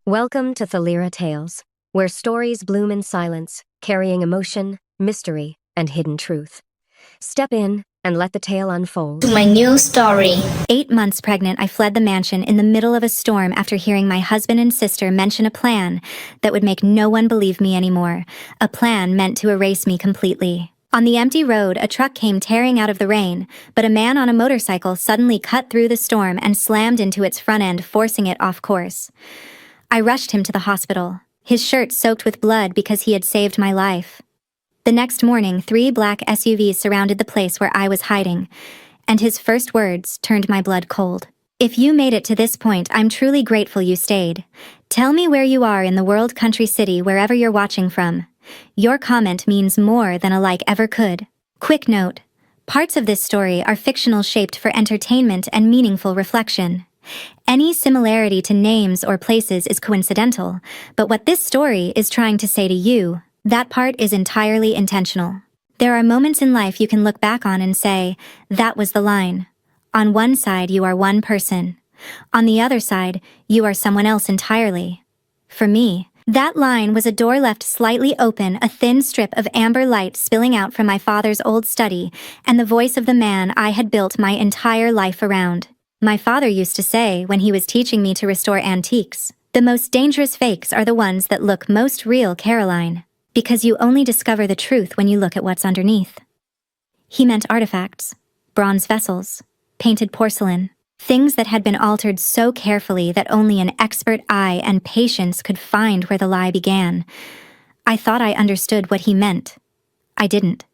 Welcome to Thalira Tales, where stories bloom in silence, carrying emotion, mystery, and hidden truth. Step in and let the tale unfold. To my new story. 8 months pregnant, I fled the mansion in the middle of a storm after hearing my husband and sister mention a plan that would make no one believe me anymore, a plan meant to erase me completely. On the empty road, a truck came tearing out of the rain, but a man on a motorcycle suddenly cut through the storm and slammed into its front end, forcing it off course. I rushed him to the hospital, his shirt soaked with blood because he had saved my life. The next morning, 3 black SUVs surrounded the place where I was hiding, and his first words turned my blood cold. "If you made it to this point, I'm truly grateful you stayed. Tell me where you are in the world, country, city, wherever you're watching from. Your comment means more than a like ever could." Quick note: parts of this story are fictional, shaped for entertainment and meaningful reflection. Any similarity to names or places is coincidental, but what this story is trying to say to you, that part is entirely intentional. There are moments in life you can look back on and say, that was the line. On one side, you are one person. On the other side, you are someone else entirely. For me, that line was a door left slightly open, a thin strip of amber light spilling out from my father's old study, and the voice of the man I had built my entire life around. My father used to say, when he was teaching me to restore antiques, "The most dangerous fakes are the ones that look most real, Caroline, because you only discover the truth when you look at what's underneath." He meant artifacts, bronze vessels, painted porcelain, things that had been altered so carefully that only an expert eye and patience could find where the lie began. I thought I understood what he meant. I didn't.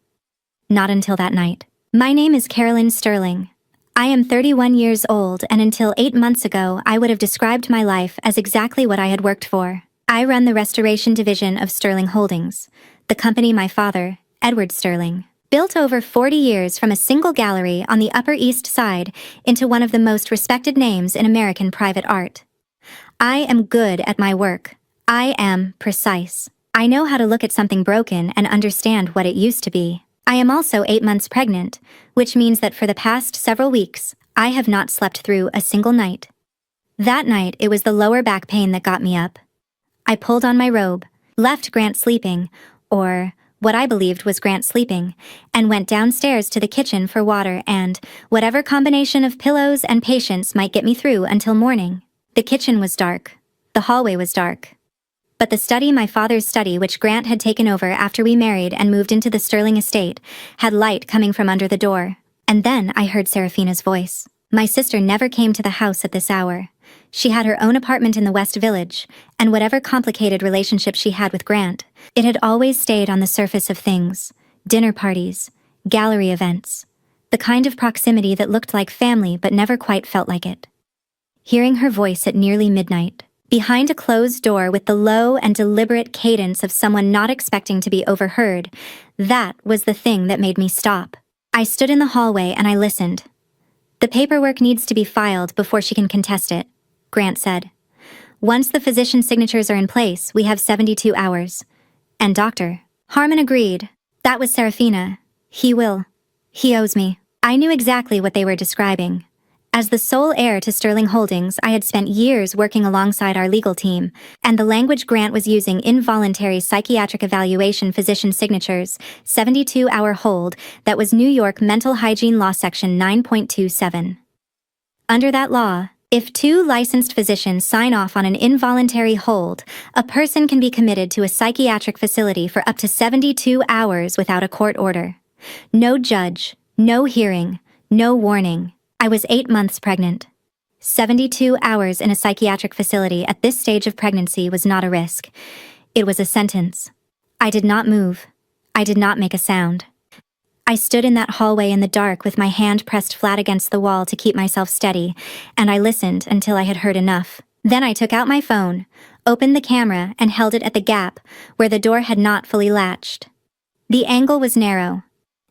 Not until that night. My name is Carolyn Sterling. I am 31 years old, and until 8 months ago, I would have described my life as exactly what I had worked for. I run the restoration division of Sterling Holdings, the company my father, Edward Sterling, built over 40 years from a single gallery on the Upper East Side into one of the most respected names in American private art. I am good at my work. I am precise. I know how to look at something broken and understand what it used to be. I am also 8 months pregnant, which means that for the past several weeks, I have not slept through a single night. That night, it was the lower back pain that got me up. I pulled on my robe, left Grant sleeping, or what I believed was Grant sleeping, and went downstairs to the kitchen for water and whatever combination of pillows and patience might get me through until morning. The kitchen was dark. The hallway was dark. But the study, my father's study, which Grant had taken over after we married and moved into the Sterling estate, had light coming from under the door. And then I heard Seraphina's voice. My sister never came to the house at this hour. She had her own apartment in the West Village, and whatever complicated relationship she had with Grant, it had always stayed on the surface of things. Dinner parties, gallery events, the kind of proximity that looked like family but never quite felt like it. Hearing her voice at nearly midnight, behind a closed door with the low and deliberate cadence of someone not expecting to be overheard, that was the thing that made me stop. I stood in the hallway and I listened. "The paperwork needs to be filed before she can contest it," Grant said. "Once the physician's signatures are in place, we have 72 hours. And Dr. Harmon agreed. That was Seraphina. He owes me." I knew exactly what they were describing. As the sole heir to Sterling Holdings, I had spent years working alongside our legal team, and the language Grant was using, involuntary psychiatric evaluation physician signatures, 72-hour hold, that was New York Mental Hygiene Law Section 9.27. Under that law, if 2 licensed physicians sign off on an involuntary hold, a person can be committed to a psychiatric facility for up to 72 hours without a court order. No judge, no hearing, no warning. I was 8 months pregnant. 72 hours in a psychiatric facility at this stage of pregnancy was not a risk. It was a sentence. I did not move. I did not make a sound. I stood in that hallway in the dark with my hand pressed flat against the wall to keep myself steady, and I listened until I had heard enough. Then I took out my phone, opened the camera, and held it at the gap where the door had not fully latched. The angle was narrow.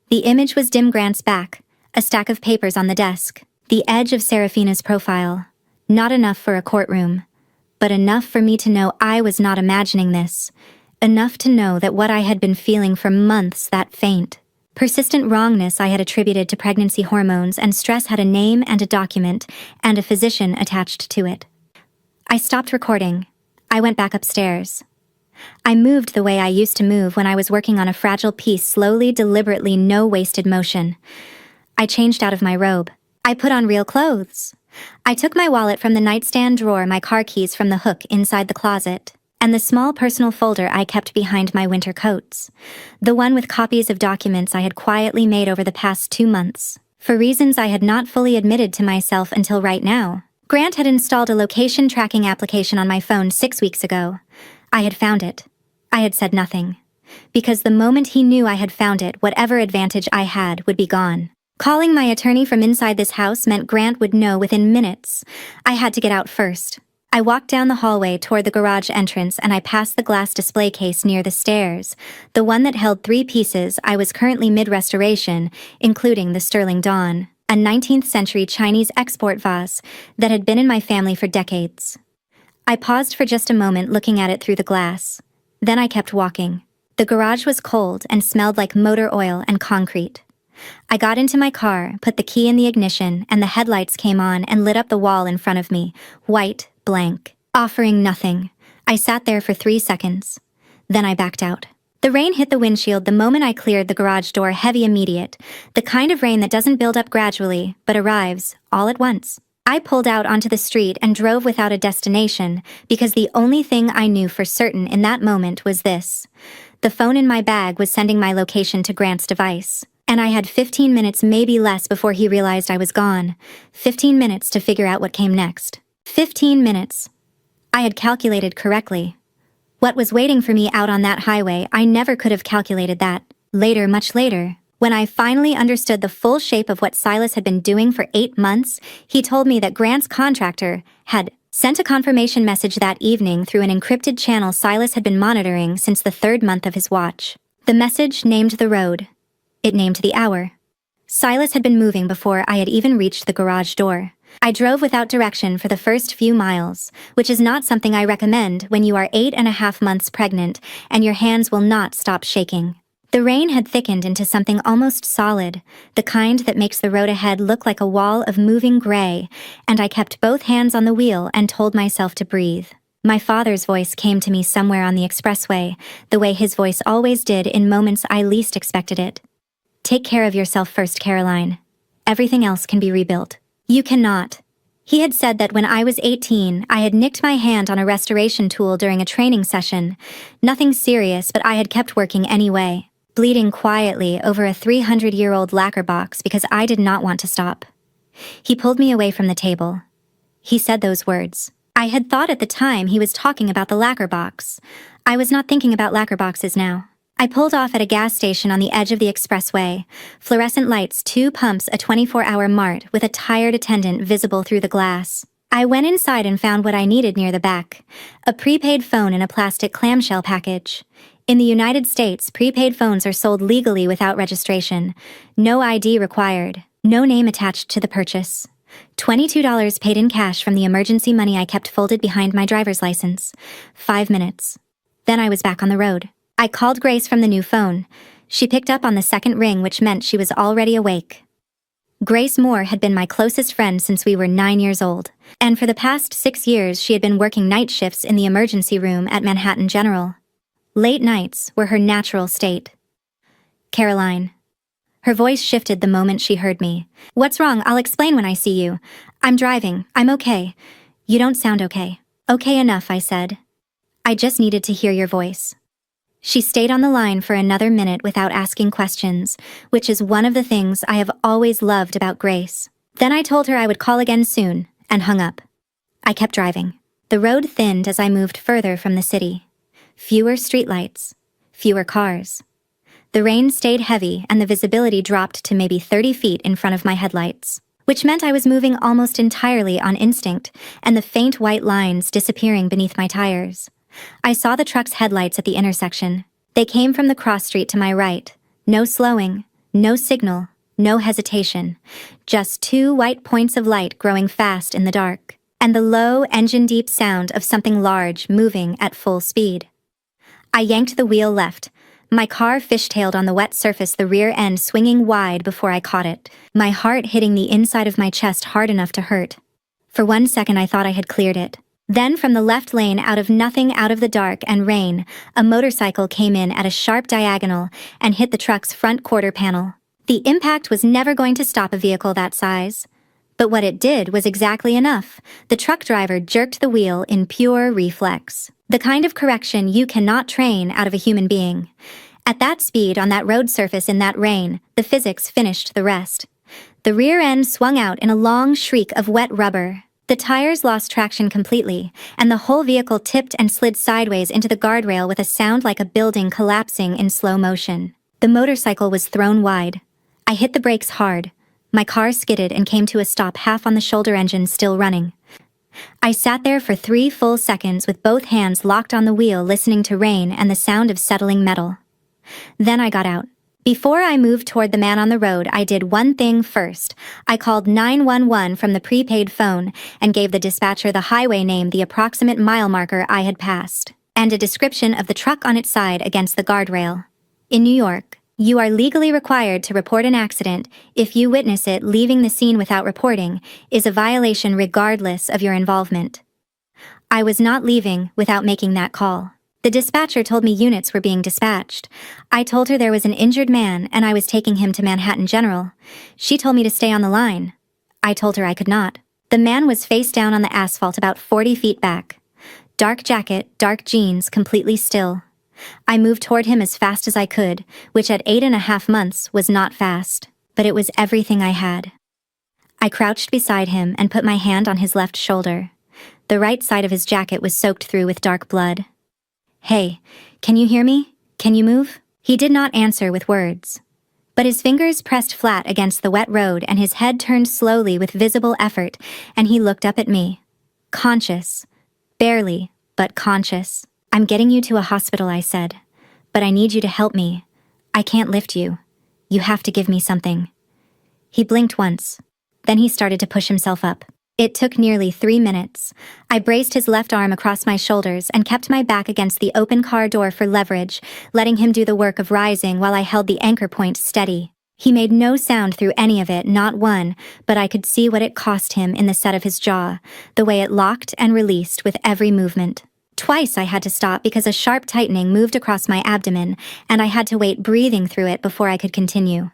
The image was dim. Grant's back, a stack of papers on the desk, the edge of Seraphina's profile. Not enough for a courtroom, but enough for me to know I was not imagining this. Enough to know that what I had been feeling for months, that faint, persistent wrongness I had attributed to pregnancy hormones and stress, had a name and a document and a physician attached to it. I stopped recording. I went back upstairs. I moved the way I used to move when I was working on a fragile piece, slowly, deliberately, no wasted motion. I changed out of my robe. I put on real clothes. I took my wallet from the nightstand drawer, my car keys from the hook inside the closet, and the small personal folder I kept behind my winter coats. The one with copies of documents I had quietly made over the past 2 months, for reasons I had not fully admitted to myself until right now. Grant had installed a location tracking application on my phone 6 weeks ago. I had found it. I had said nothing. Because the moment he knew I had found it, whatever advantage I had would be gone. Calling my attorney from inside this house meant Grant would know within minutes. I had to get out first. I walked down the hallway toward the garage entrance and I passed the glass display case near the stairs, the one that held 3 pieces I was currently mid-restoration, including the Sterling Dawn, a 19th century Chinese export vase that had been in my family for decades. I paused for just a moment looking at it through the glass. Then I kept walking. The garage was cold and smelled like motor oil and concrete. I got into my car, put the key in the ignition, and the headlights came on and lit up the wall in front of me, white, blank, offering nothing. I sat there for 3 seconds. Then I backed out. The rain hit the windshield the moment I cleared the garage door, heavy, immediate, the kind of rain that doesn't build up gradually, but arrives, all at once. I pulled out onto the street and drove without a destination, because the only thing I knew for certain in that moment was this. The phone in my bag was sending my location to Grant's device, and I had 15 minutes, maybe less, before he realized I was gone. 15 minutes to figure out what came next. 15 minutes. I had calculated correctly. What was waiting for me out on that highway, I never could have calculated that. Later, much later, when I finally understood the full shape of what Silas had been doing for 8 months, he told me that Grant's contractor had sent a confirmation message that evening through an encrypted channel Silas had been monitoring since the 3rd month of his watch. The message named the road. It named the hour. Silas had been moving before I had even reached the garage door. I drove without direction for the first few miles, which is not something I recommend when you are 8.5 months pregnant and your hands will not stop shaking. The rain had thickened into something almost solid, the kind that makes the road ahead look like a wall of moving gray, and I kept both hands on the wheel and told myself to breathe. My father's voice came to me somewhere on the expressway, the way his voice always did in moments I least expected it. Take care of yourself first, Caroline. Everything else can be rebuilt. You cannot. He had said that when I was 18, I had nicked my hand on a restoration tool during a training session. Nothing serious, but I had kept working anyway, bleeding quietly over a 300-year-old lacquer box because I did not want to stop. He pulled me away from the table. He said those words. I had thought at the time he was talking about the lacquer box. I was not thinking about lacquer boxes now. I pulled off at a gas station on the edge of the expressway. Fluorescent lights, 2 pumps, a 24-hour mart with a tired attendant visible through the glass. I went inside and found what I needed near the back. A prepaid phone in a plastic clamshell package. In the United States, prepaid phones are sold legally without registration. No ID required. No name attached to the purchase. $22 paid in cash from the emergency money I kept folded behind my driver's license. 5 minutes. Then I was back on the road. I called Grace from the new phone. She picked up on the second ring, which meant she was already awake. Grace Moore had been my closest friend since we were 9 years old, and for the past 6 years she had been working night shifts in the emergency room at Manhattan General. Late nights were her natural state. Caroline. Her voice shifted the moment she heard me. What's wrong? I'll explain when I see you. I'm driving. I'm okay. You don't sound okay. Okay enough, I said. I just needed to hear your voice. She stayed on the line for another minute without asking questions, which is one of the things I have always loved about Grace. Then I told her I would call again soon, and hung up. I kept driving. The road thinned as I moved further from the city. Fewer streetlights. Fewer cars. The rain stayed heavy and the visibility dropped to maybe 30 feet in front of my headlights, which meant I was moving almost entirely on instinct and the faint white lines disappearing beneath my tires. I saw the truck's headlights at the intersection. They came from the cross street to my right. No slowing, no signal, no hesitation. Just 2 white points of light growing fast in the dark, and the low, engine-deep sound of something large moving at full speed. I yanked the wheel left. My car fishtailed on the wet surface, the rear end swinging wide before I caught it, my heart hitting the inside of my chest hard enough to hurt. For 1 second I thought I had cleared it. Then from the left lane, out of nothing, out of the dark and rain, a motorcycle came in at a sharp diagonal and hit the truck's front quarter panel. The impact was never going to stop a vehicle that size. But what it did was exactly enough. The truck driver jerked the wheel in pure reflex. The kind of correction you cannot train out of a human being. At that speed, on that road surface in that rain, the physics finished the rest. The rear end swung out in a long shriek of wet rubber. The tires lost traction completely, and the whole vehicle tipped and slid sideways into the guardrail with a sound like a building collapsing in slow motion. The motorcycle was thrown wide. I hit the brakes hard. My car skidded and came to a stop half on the shoulder engine still running. I sat there for 3 full seconds with both hands locked on the wheel, listening to rain and the sound of settling metal. Then I got out. Before I moved toward the man on the road, I did one thing first. I called 911 from the prepaid phone and gave the dispatcher the highway name, the approximate mile marker I had passed, and a description of the truck on its side against the guardrail. In New York, you are legally required to report an accident if you witness it. Leaving the scene without reporting is a violation regardless of your involvement. I was not leaving without making that call. The dispatcher told me units were being dispatched. I told her there was an injured man and I was taking him to Manhattan General. She told me to stay on the line. I told her I could not. The man was face down on the asphalt about 40 feet back. Dark jacket, dark jeans, completely still. I moved toward him as fast as I could, which at 8.5 months was not fast, but it was everything I had. I crouched beside him and put my hand on his left shoulder. The right side of his jacket was soaked through with dark blood. "Hey, can you hear me? Can you move?" He did not answer with words. But his fingers pressed flat against the wet road and his head turned slowly with visible effort, and he looked up at me. Conscious. Barely, but conscious. "I'm getting you to a hospital," I said. "But I need you to help me. I can't lift you. You have to give me something." He blinked once. Then he started to push himself up. It took nearly 3 minutes. I braced his left arm across my shoulders and kept my back against the open car door for leverage, letting him do the work of rising while I held the anchor point steady. He made no sound through any of it, not one, but I could see what it cost him in the set of his jaw, the way it locked and released with every movement. Twice I had to stop because a sharp tightening moved across my abdomen, and I had to wait breathing through it before I could continue.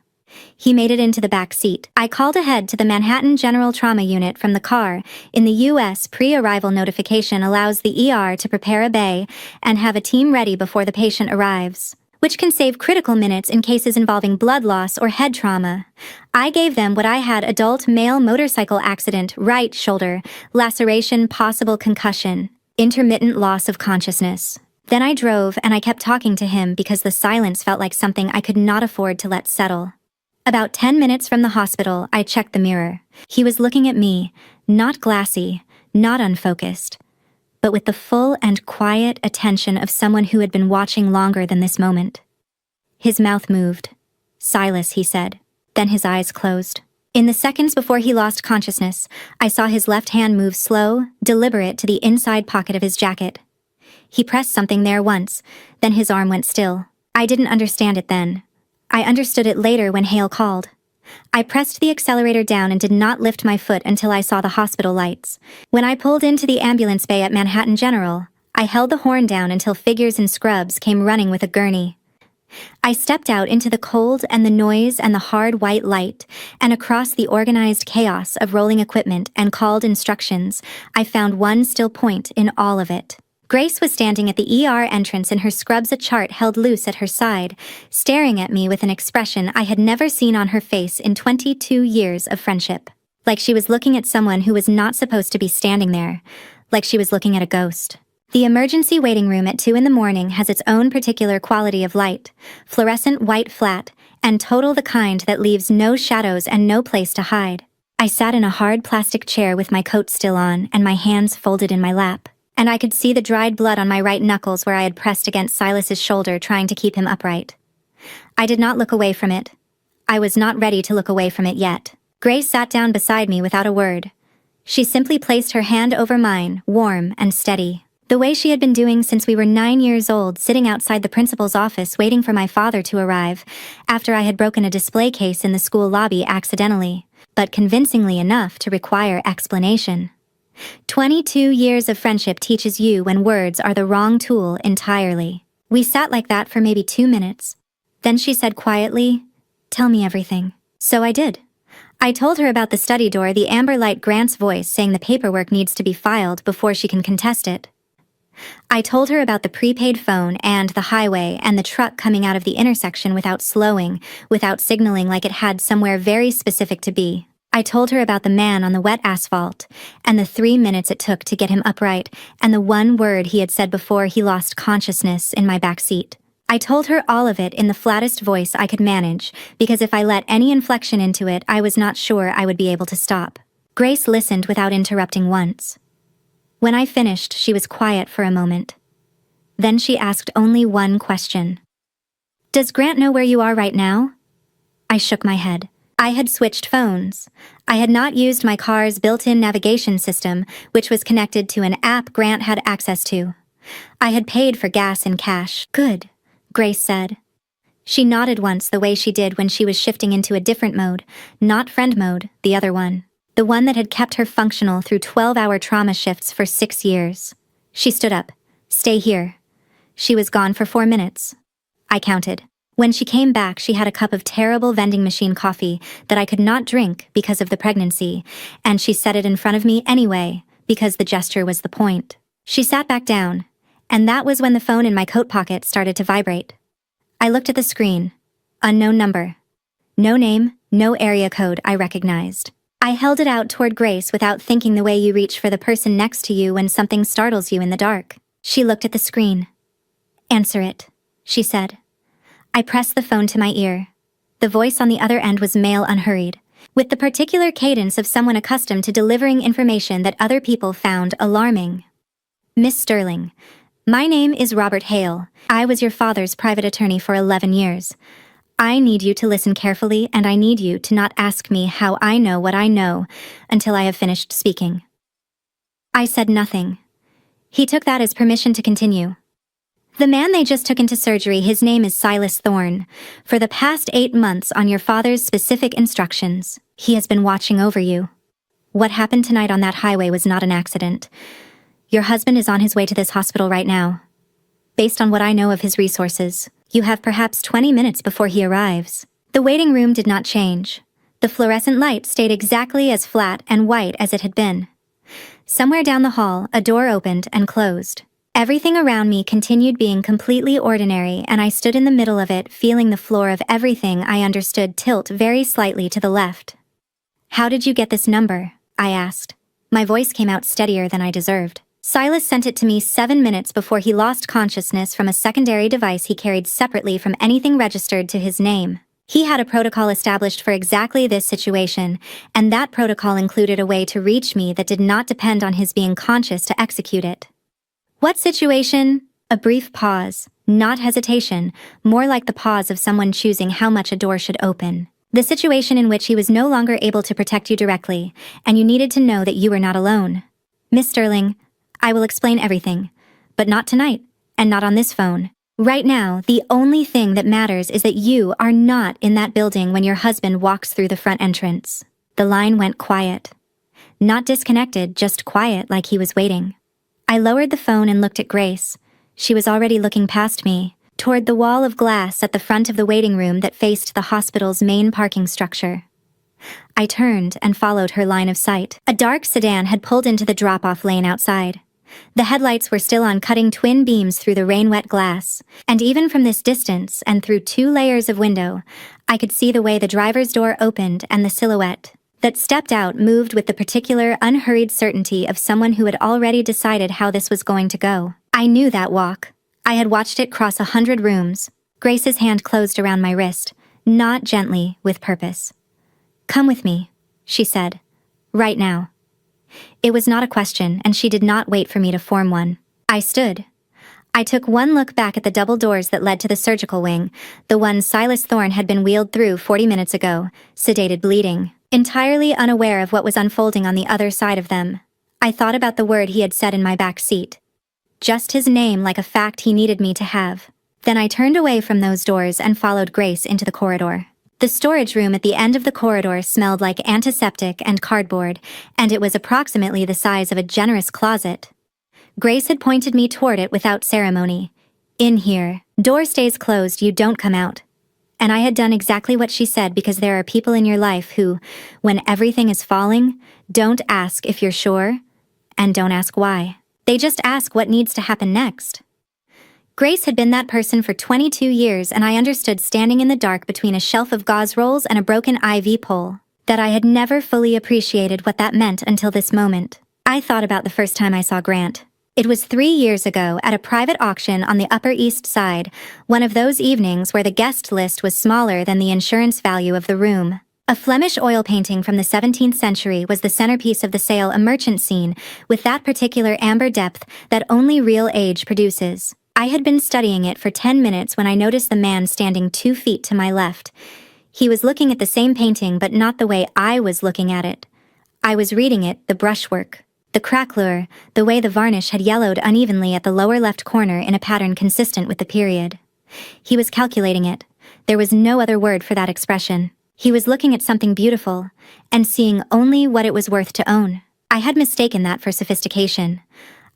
He made it into the back seat. I called ahead to the Manhattan General Trauma Unit from the car. In the U.S., pre-arrival notification allows the ER to prepare a bay and have a team ready before the patient arrives, which can save critical minutes in cases involving blood loss or head trauma. I gave them what I had: adult male motorcycle accident, right shoulder, laceration, possible concussion, intermittent loss of consciousness. Then I drove and I kept talking to him because the silence felt like something I could not afford to let settle. About 10 minutes from the hospital, I checked the mirror. He was looking at me, not glassy, not unfocused, but with the full and quiet attention of someone who had been watching longer than this moment. His mouth moved. "Silas," he said. Then his eyes closed. In the seconds before he lost consciousness, I saw his left hand move slow, deliberate to the inside pocket of his jacket. He pressed something there once, then his arm went still. I didn't understand it then. I understood it later when Hale called. I pressed the accelerator down and did not lift my foot until I saw the hospital lights. When I pulled into the ambulance bay at Manhattan General, I held the horn down until figures in scrubs came running with a gurney. I stepped out into the cold and the noise and the hard white light, and across the organized chaos of rolling equipment and called instructions, I found one still point in all of it. Grace was standing at the ER entrance in her scrubs, a chart held loose at her side, staring at me with an expression I had never seen on her face in 22 years of friendship. Like she was looking at someone who was not supposed to be standing there, like she was looking at a ghost. The emergency waiting room at 2 a.m. has its own particular quality of light, fluorescent white flat, and total, the kind that leaves no shadows and no place to hide. I sat in a hard plastic chair with my coat still on and my hands folded in my lap, and I could see the dried blood on my right knuckles where I had pressed against Silas's shoulder trying to keep him upright. I did not look away from it. I was not ready to look away from it yet. Grace sat down beside me without a word. She simply placed her hand over mine, warm and steady, the way she had been doing since we were 9 years old, sitting outside the principal's office waiting for my father to arrive, after I had broken a display case in the school lobby accidentally, but convincingly enough to require explanation. 22 years of friendship teaches you when words are the wrong tool entirely. We sat like that for maybe 2 minutes. Then she said quietly, "Tell me everything." So I did. I told her about the study door, the amber light, Grant's voice saying the paperwork needs to be filed before she can contest it. I told her about the prepaid phone and the highway and the truck coming out of the intersection without slowing, without signaling like it had somewhere very specific to be. I told her about the man on the wet asphalt, and the 3 minutes it took to get him upright, and the one word he had said before he lost consciousness in my back seat. I told her all of it in the flattest voice I could manage, because if I let any inflection into it, I was not sure I would be able to stop. Grace listened without interrupting once. When I finished, she was quiet for a moment. Then she asked only one question. "Does Grant know where you are right now?" I shook my head. I had switched phones. I had not used my car's built-in navigation system, which was connected to an app Grant had access to. I had paid for gas in cash. "Good," Grace said. She nodded once the way she did when she was shifting into a different mode, not friend mode, the other one. The one that had kept her functional through 12-hour trauma shifts for 6 years. She stood up. "Stay here." She was gone for 4 minutes. I counted. When she came back, she had a cup of terrible vending machine coffee that I could not drink because of the pregnancy, and she set it in front of me anyway, because the gesture was the point. She sat back down, and that was when the phone in my coat pocket started to vibrate. I looked at the screen. Unknown number. No name, no area code I recognized. I held it out toward Grace without thinking, the way you reach for the person next to you when something startles you in the dark. She looked at the screen. "Answer it," she said. I pressed the phone to my ear. The voice on the other end was male, unhurried, with the particular cadence of someone accustomed to delivering information that other people found alarming. "Miss Sterling, my name is Robert Hale. I was your father's private attorney for 11 years. I need you to listen carefully, and I need you to not ask me how I know what I know until I have finished speaking." I said nothing. He took that as permission to continue. "The man they just took into surgery, his name is Silas Thorne. For the past 8 months, on your father's specific instructions, he has been watching over you. What happened tonight on that highway was not an accident. Your husband is on his way to this hospital right now. Based on what I know of his resources, you have perhaps 20 minutes before he arrives." The waiting room did not change. The fluorescent light stayed exactly as flat and white as it had been. Somewhere down the hall, a door opened and closed. Everything around me continued being completely ordinary, and I stood in the middle of it, feeling the floor of everything I understood tilt very slightly to the left. "How did you get this number?" I asked. My voice came out steadier than I deserved. "Silas sent it to me 7 minutes before he lost consciousness from a secondary device he carried separately from anything registered to his name. He had a protocol established for exactly this situation, and that protocol included a way to reach me that did not depend on his being conscious to execute it." "What situation?" A brief pause, not hesitation, more like the pause of someone choosing how much a door should open. "The situation in which he was no longer able to protect you directly, and you needed to know that you were not alone. Miss Sterling, I will explain everything, but not tonight, and not on this phone. Right now, the only thing that matters is that you are not in that building when your husband walks through the front entrance." The line went quiet. Not disconnected, just quiet, like he was waiting. I lowered the phone and looked at Grace. She was already looking past me, toward the wall of glass at the front of the waiting room that faced the hospital's main parking structure. I turned and followed her line of sight. A dark sedan had pulled into the drop-off lane outside. The headlights were still on, cutting twin beams through the rain-wet glass, and even from this distance and through 2 layers of window, I could see the way the driver's door opened and the silhouette that stepped out moved with the particular unhurried certainty of someone who had already decided how this was going to go. I knew that walk. I had watched it cross 100 rooms. Grace's hand closed around my wrist, not gently, with purpose. "Come with me," she said. "Right now." It was not a question, and she did not wait for me to form one. I stood. I took one look back at the double doors that led to the surgical wing, the one Silas Thorne had been wheeled through 40 minutes ago, sedated, bleeding, entirely unaware of what was unfolding on the other side of them. I thought about the word he had said in my back seat. Just his name, like a fact he needed me to have. Then I turned away from those doors and followed Grace into the corridor. The storage room at the end of the corridor smelled like antiseptic and cardboard, and it was approximately the size of a generous closet. Grace had pointed me toward it without ceremony. In here. Door stays closed, you don't come out. And I had done exactly what she said because there are people in your life who, when everything is falling, don't ask if you're sure, and don't ask why. They just ask what needs to happen next. Grace had been that person for 22 years, and I understood standing in the dark between a shelf of gauze rolls and a broken IV pole, that I had never fully appreciated what that meant until this moment. I thought about the first time I saw Grant. It was 3 years ago at a private auction on the Upper East Side, one of those evenings where the guest list was smaller than the insurance value of the room. A Flemish oil painting from the 17th century was the centerpiece of the sale, a merchant scene, with that particular amber depth that only real age produces. I had been studying it for 10 minutes when I noticed the man standing 2 feet to my left. He was looking at the same painting, but not the way I was looking at it. I was reading it, the brushwork, the craquelure, the way the varnish had yellowed unevenly at the lower left corner in a pattern consistent with the period. He was calculating it. There was no other word for that expression. He was looking at something beautiful, and seeing only what it was worth to own. I had mistaken that for sophistication.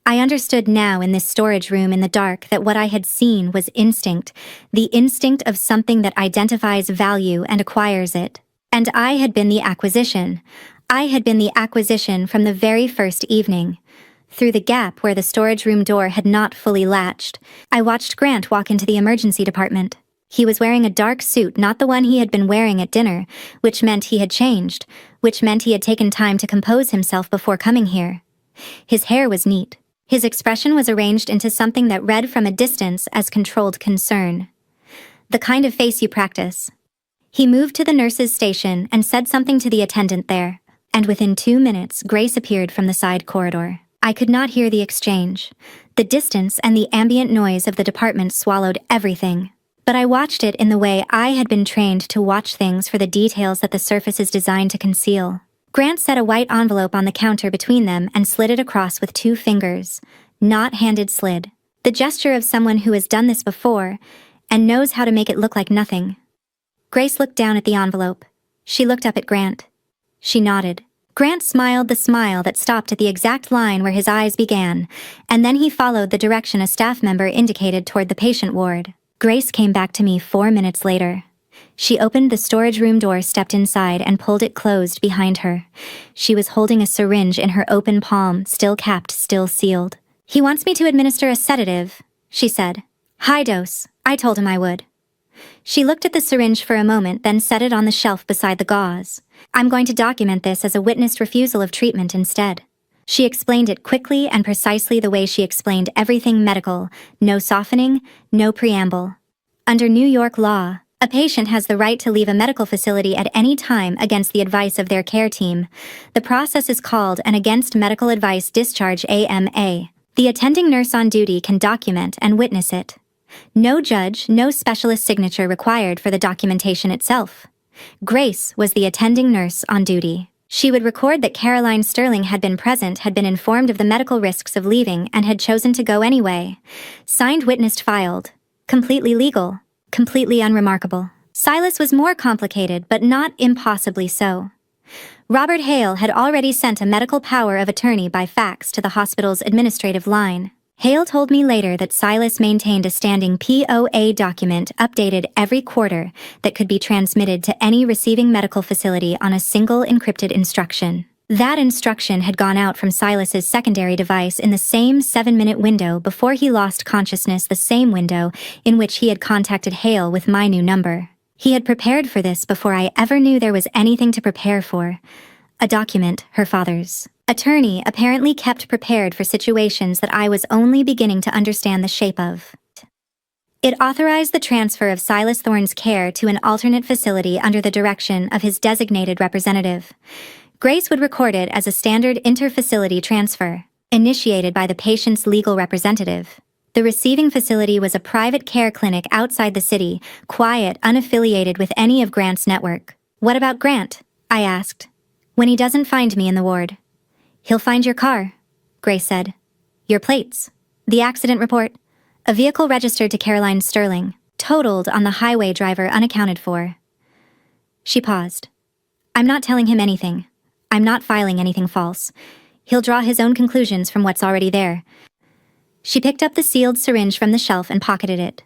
I understood now in this storage room in the dark that what I had seen was instinct, the instinct of something that identifies value and acquires it. And I had been the acquisition. I had been the acquisition from the very first evening. Through the gap where the storage room door had not fully latched, I watched Grant walk into the emergency department. He was wearing a dark suit, not the one he had been wearing at dinner, which meant he had changed, which meant he had taken time to compose himself before coming here. His hair was neat. His expression was arranged into something that read from a distance as controlled concern. The kind of face you practice. He moved to the nurse's station and said something to the attendant there, and within 2 minutes Grace appeared from the side corridor. I could not hear the exchange. The distance and the ambient noise of the department swallowed everything. But I watched it in the way I had been trained to watch things for the details that the surface is designed to conceal. Grant set a white envelope on the counter between them and slid it across with 2 fingers, not handed slid. The gesture of someone who has done this before and knows how to make it look like nothing. Grace looked down at the envelope. She looked up at Grant. She nodded. Grant smiled the smile that stopped at the exact line where his eyes began, and then he followed the direction a staff member indicated toward the patient ward. Grace came back to me 4 minutes later. She opened the storage room door, stepped inside, and pulled it closed behind her. She was holding a syringe in her open palm, still capped, still sealed. "He wants me to administer a sedative," she said. "High dose. I told him I would." She looked at the syringe for a moment, then set it on the shelf beside the gauze. "I'm going to document this as a witnessed refusal of treatment instead." She explained it quickly and precisely the way she explained everything medical, no softening, no preamble. Under New York law, a patient has the right to leave a medical facility at any time against the advice of their care team. The process is called an Against Medical Advice Discharge AMA. The attending nurse on duty can document and witness it. No judge, no specialist signature required for the documentation itself. Grace was the attending nurse on duty. She would record that Caroline Sterling had been present, had been informed of the medical risks of leaving, and had chosen to go anyway. Signed, witnessed, filed. Completely legal. Completely unremarkable. Silas was more complicated, but not impossibly so. Robert Hale had already sent a medical power of attorney by fax to the hospital's administrative line. Hale told me later that Silas maintained a standing POA document updated every quarter that could be transmitted to any receiving medical facility on a single encrypted instruction. That instruction had gone out from Silas's secondary device in the same 7-minute window before he lost consciousness, the same window in which he had contacted Hale with my new number. He had prepared for this before I ever knew there was anything to prepare for. A document, her father's attorney apparently kept prepared for situations that I was only beginning to understand the shape of. It authorized the transfer of Silas Thorne's care to an alternate facility under the direction of his designated representative. Grace would record it as a standard inter-facility transfer, initiated by the patient's legal representative. The receiving facility was a private care clinic outside the city, quiet, unaffiliated with any of Grant's network. "What about Grant?" I asked. "When he doesn't find me in the ward." "He'll find your car," Grace said. "Your plates. The accident report. A vehicle registered to Caroline Sterling, totaled on the highway, driver unaccounted for." She paused. I'm not telling him anything. I'm not filing anything false. He'll draw his own conclusions from what's already there. She picked up the sealed syringe from the shelf and pocketed it.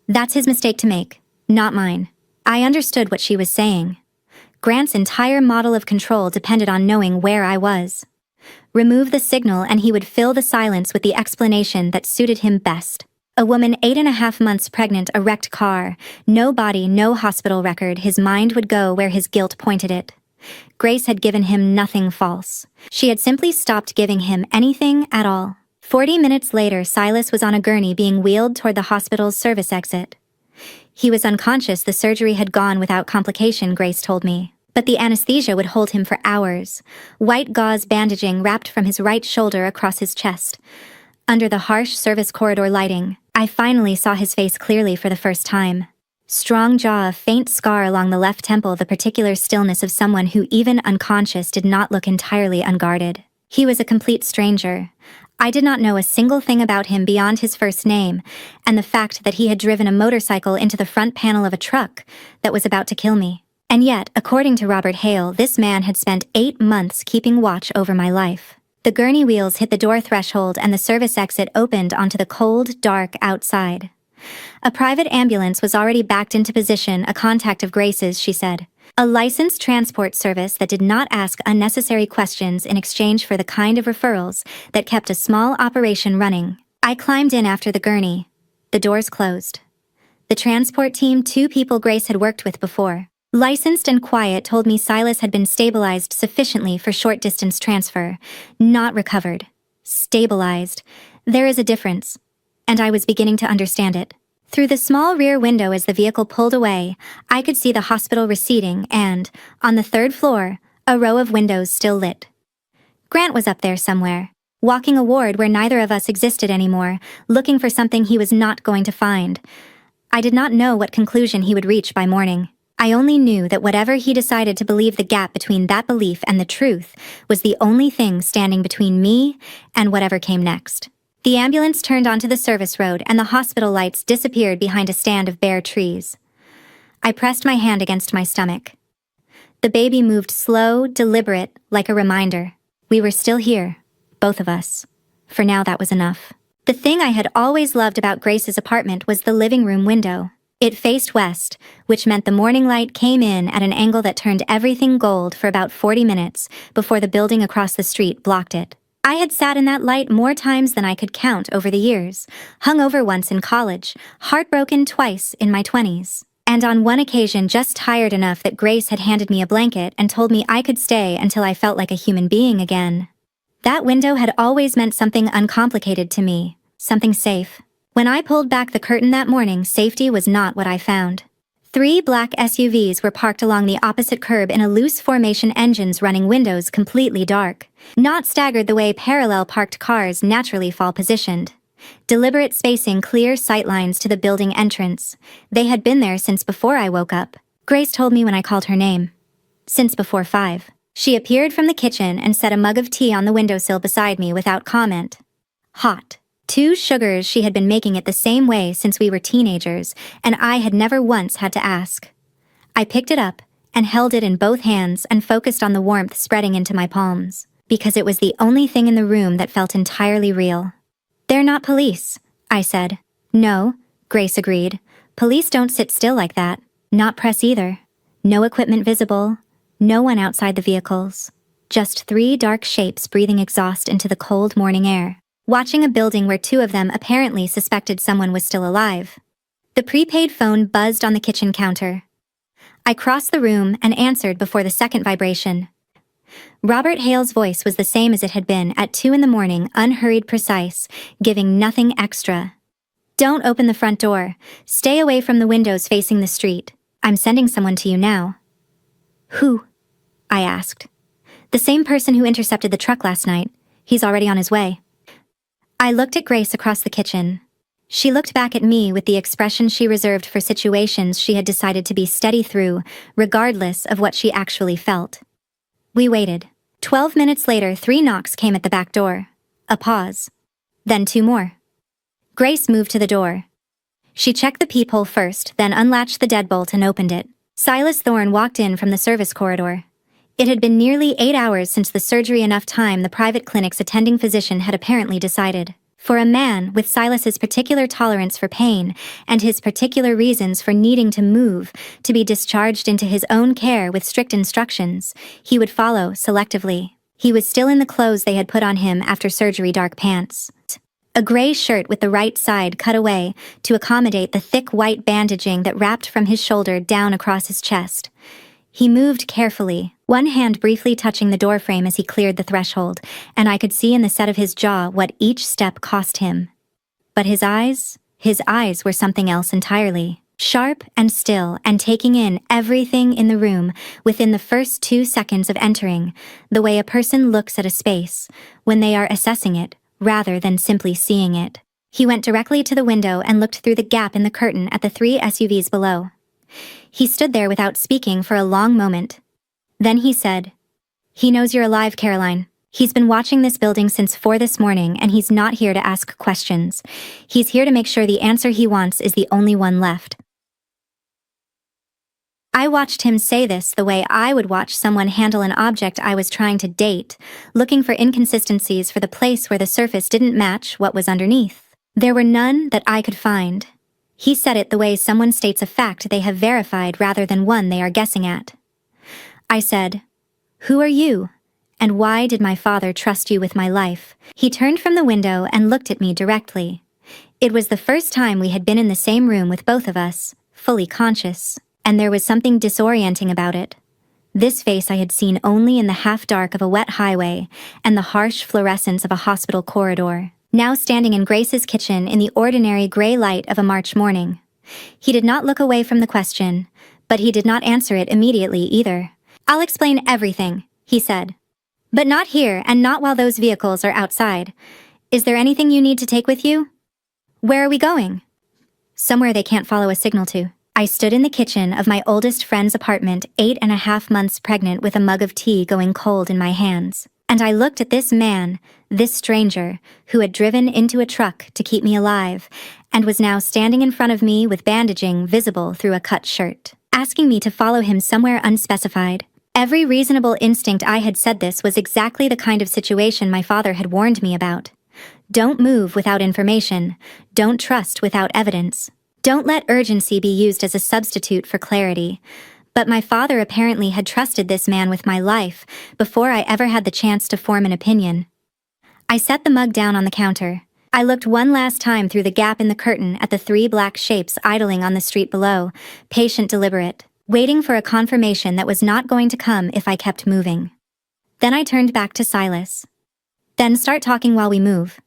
That's his mistake to make, not mine. I understood what she was saying. Grant's entire model of control depended on knowing where I was. Remove the signal and he would fill the silence with the explanation that suited him best. A woman 8.5 months pregnant, a wrecked car, no body, no hospital record, his mind would go where his guilt pointed it. Grace had given him nothing false. She had simply stopped giving him anything at all. 40 minutes later, Silas was on a gurney being wheeled toward the hospital's service exit. He was unconscious. The surgery had gone without complication, Grace told me. But the anesthesia would hold him for hours. White gauze bandaging wrapped from his right shoulder across his chest. Under the harsh service corridor lighting, I finally saw his face clearly for the first time. Strong jaw, a faint scar along the left temple, the particular stillness of someone who, even unconscious, did not look entirely unguarded. He was a complete stranger. I did not know a single thing about him beyond his first name, and the fact that he had driven a motorcycle into the front panel of a truck that was about to kill me. And yet, according to Robert Hale, this man had spent 8 months keeping watch over my life. The gurney wheels hit the door threshold and the service exit opened onto the cold, dark outside. A private ambulance was already backed into position, a contact of Grace's, she said. A licensed transport service that did not ask unnecessary questions in exchange for the kind of referrals that kept a small operation running. I climbed in after the gurney. The doors closed. The transport team, 2 people Grace had worked with before. Licensed and quiet, told me Silas had been stabilized sufficiently for short-distance transfer. Not recovered. Stabilized. There is a difference. And I was beginning to understand it. Through the small rear window as the vehicle pulled away, I could see the hospital receding and, on the 3rd floor, a row of windows still lit. Grant was up there somewhere, walking a ward where neither of us existed anymore, looking for something he was not going to find. I did not know what conclusion he would reach by morning. I only knew that whatever he decided to believe, the gap between that belief and the truth was the only thing standing between me and whatever came next. The ambulance turned onto the service road and the hospital lights disappeared behind a stand of bare trees. I pressed my hand against my stomach. The baby moved slow, deliberate, like a reminder. We were still here, both of us. For now, that was enough. The thing I had always loved about Grace's apartment was the living room window. It faced west, which meant the morning light came in at an angle that turned everything gold for about 40 minutes before the building across the street blocked it. I had sat in that light more times than I could count over the years, hungover once in college, heartbroken twice in my 20s, and on one occasion just tired enough that Grace had handed me a blanket and told me I could stay until I felt like a human being again. That window had always meant something uncomplicated to me, something safe. When I pulled back the curtain that morning, safety was not what I found. 3 black SUVs were parked along the opposite curb in a loose formation, engines running, windows completely dark. Not staggered the way parallel parked cars naturally fall positioned. Deliberate spacing, clear sightlines to the building entrance. They had been there since before I woke up. Grace told me when I called her name. Since before 5. She appeared from the kitchen and set a mug of tea on the windowsill beside me without comment. Hot. 2 sugars. She had been making it the same way since we were teenagers, and I had never once had to ask. I picked it up and held it in both hands and focused on the warmth spreading into my palms, because it was the only thing in the room that felt entirely real. They're not police, I said. No, Grace agreed. Police don't sit still like that. Not press either. No equipment visible. No one outside the vehicles. Just 3 dark shapes breathing exhaust into the cold morning air. Watching a building where 2 of them apparently suspected someone was still alive. The prepaid phone buzzed on the kitchen counter. I crossed the room and answered before the second vibration. Robert Hale's voice was the same as it had been at 2 in the morning, unhurried, precise, giving nothing extra. Don't open the front door. Stay away from the windows facing the street. I'm sending someone to you now. Who? I asked. The same person who intercepted the truck last night. He's already on his way. I looked at Grace across the kitchen. She looked back at me with the expression she reserved for situations she had decided to be steady through, regardless of what she actually felt. We waited. 12 minutes later, 3 knocks came at the back door. A pause. Then 2 more. Grace moved to the door. She checked the peephole first, then unlatched the deadbolt and opened it. Silas Thorne walked in from the service corridor. It had been nearly 8 hours since the surgery, enough time the private clinic's attending physician had apparently decided. For a man with Silas's particular tolerance for pain and his particular reasons for needing to move to be discharged into his own care with strict instructions, he would follow selectively. He was still in the clothes they had put on him after surgery, dark pants, a gray shirt with the right side cut away to accommodate the thick white bandaging that wrapped from his shoulder down across his chest. He moved carefully, one hand briefly touching the doorframe as he cleared the threshold, and I could see in the set of his jaw what each step cost him. But his eyes were something else entirely. Sharp and still, and taking in everything in the room within the first 2 seconds of entering, the way a person looks at a space when they are assessing it, rather than simply seeing it. He went directly to the window and looked through the gap in the curtain at the 3 SUVs below. He stood there without speaking for a long moment. Then he said, "He knows you're alive, Caroline. He's been watching this building since 4 this morning, and he's not here to ask questions. He's here to make sure the answer he wants is the only one left." I watched him say this the way I would watch someone handle an object I was trying to date, looking for inconsistencies for the place where the surface didn't match what was underneath. There were none that I could find. He said it the way someone states a fact they have verified rather than one they are guessing at. I said, "Who are you? And why did my father trust you with my life?" He turned from the window and looked at me directly. It was the first time we had been in the same room with both of us, fully conscious, and there was something disorienting about it. This face I had seen only in the half-dark of a wet highway and the harsh fluorescence of a hospital corridor. Now standing in Grace's kitchen in the ordinary gray light of a March morning. He did not look away from the question, but he did not answer it immediately either. "I'll explain everything," he said. "But not here and not while those vehicles are outside. Is there anything you need to take with you?" "Where are we going?" "Somewhere they can't follow a signal to." I stood in the kitchen of my oldest friend's apartment, 8.5 months pregnant, with a mug of tea going cold in my hands. And I looked at this man, this stranger, who had driven into a truck to keep me alive, and was now standing in front of me with bandaging visible through a cut shirt, asking me to follow him somewhere unspecified. Every reasonable instinct I had said this was exactly the kind of situation my father had warned me about. Don't move without information. Don't trust without evidence. Don't let urgency be used as a substitute for clarity. But my father apparently had trusted this man with my life before I ever had the chance to form an opinion. I set the mug down on the counter. I looked one last time through the gap in the curtain at the 3 black shapes idling on the street below, patient, deliberate, waiting for a confirmation that was not going to come if I kept moving. Then I turned back to Silas. "Then start talking while we move,"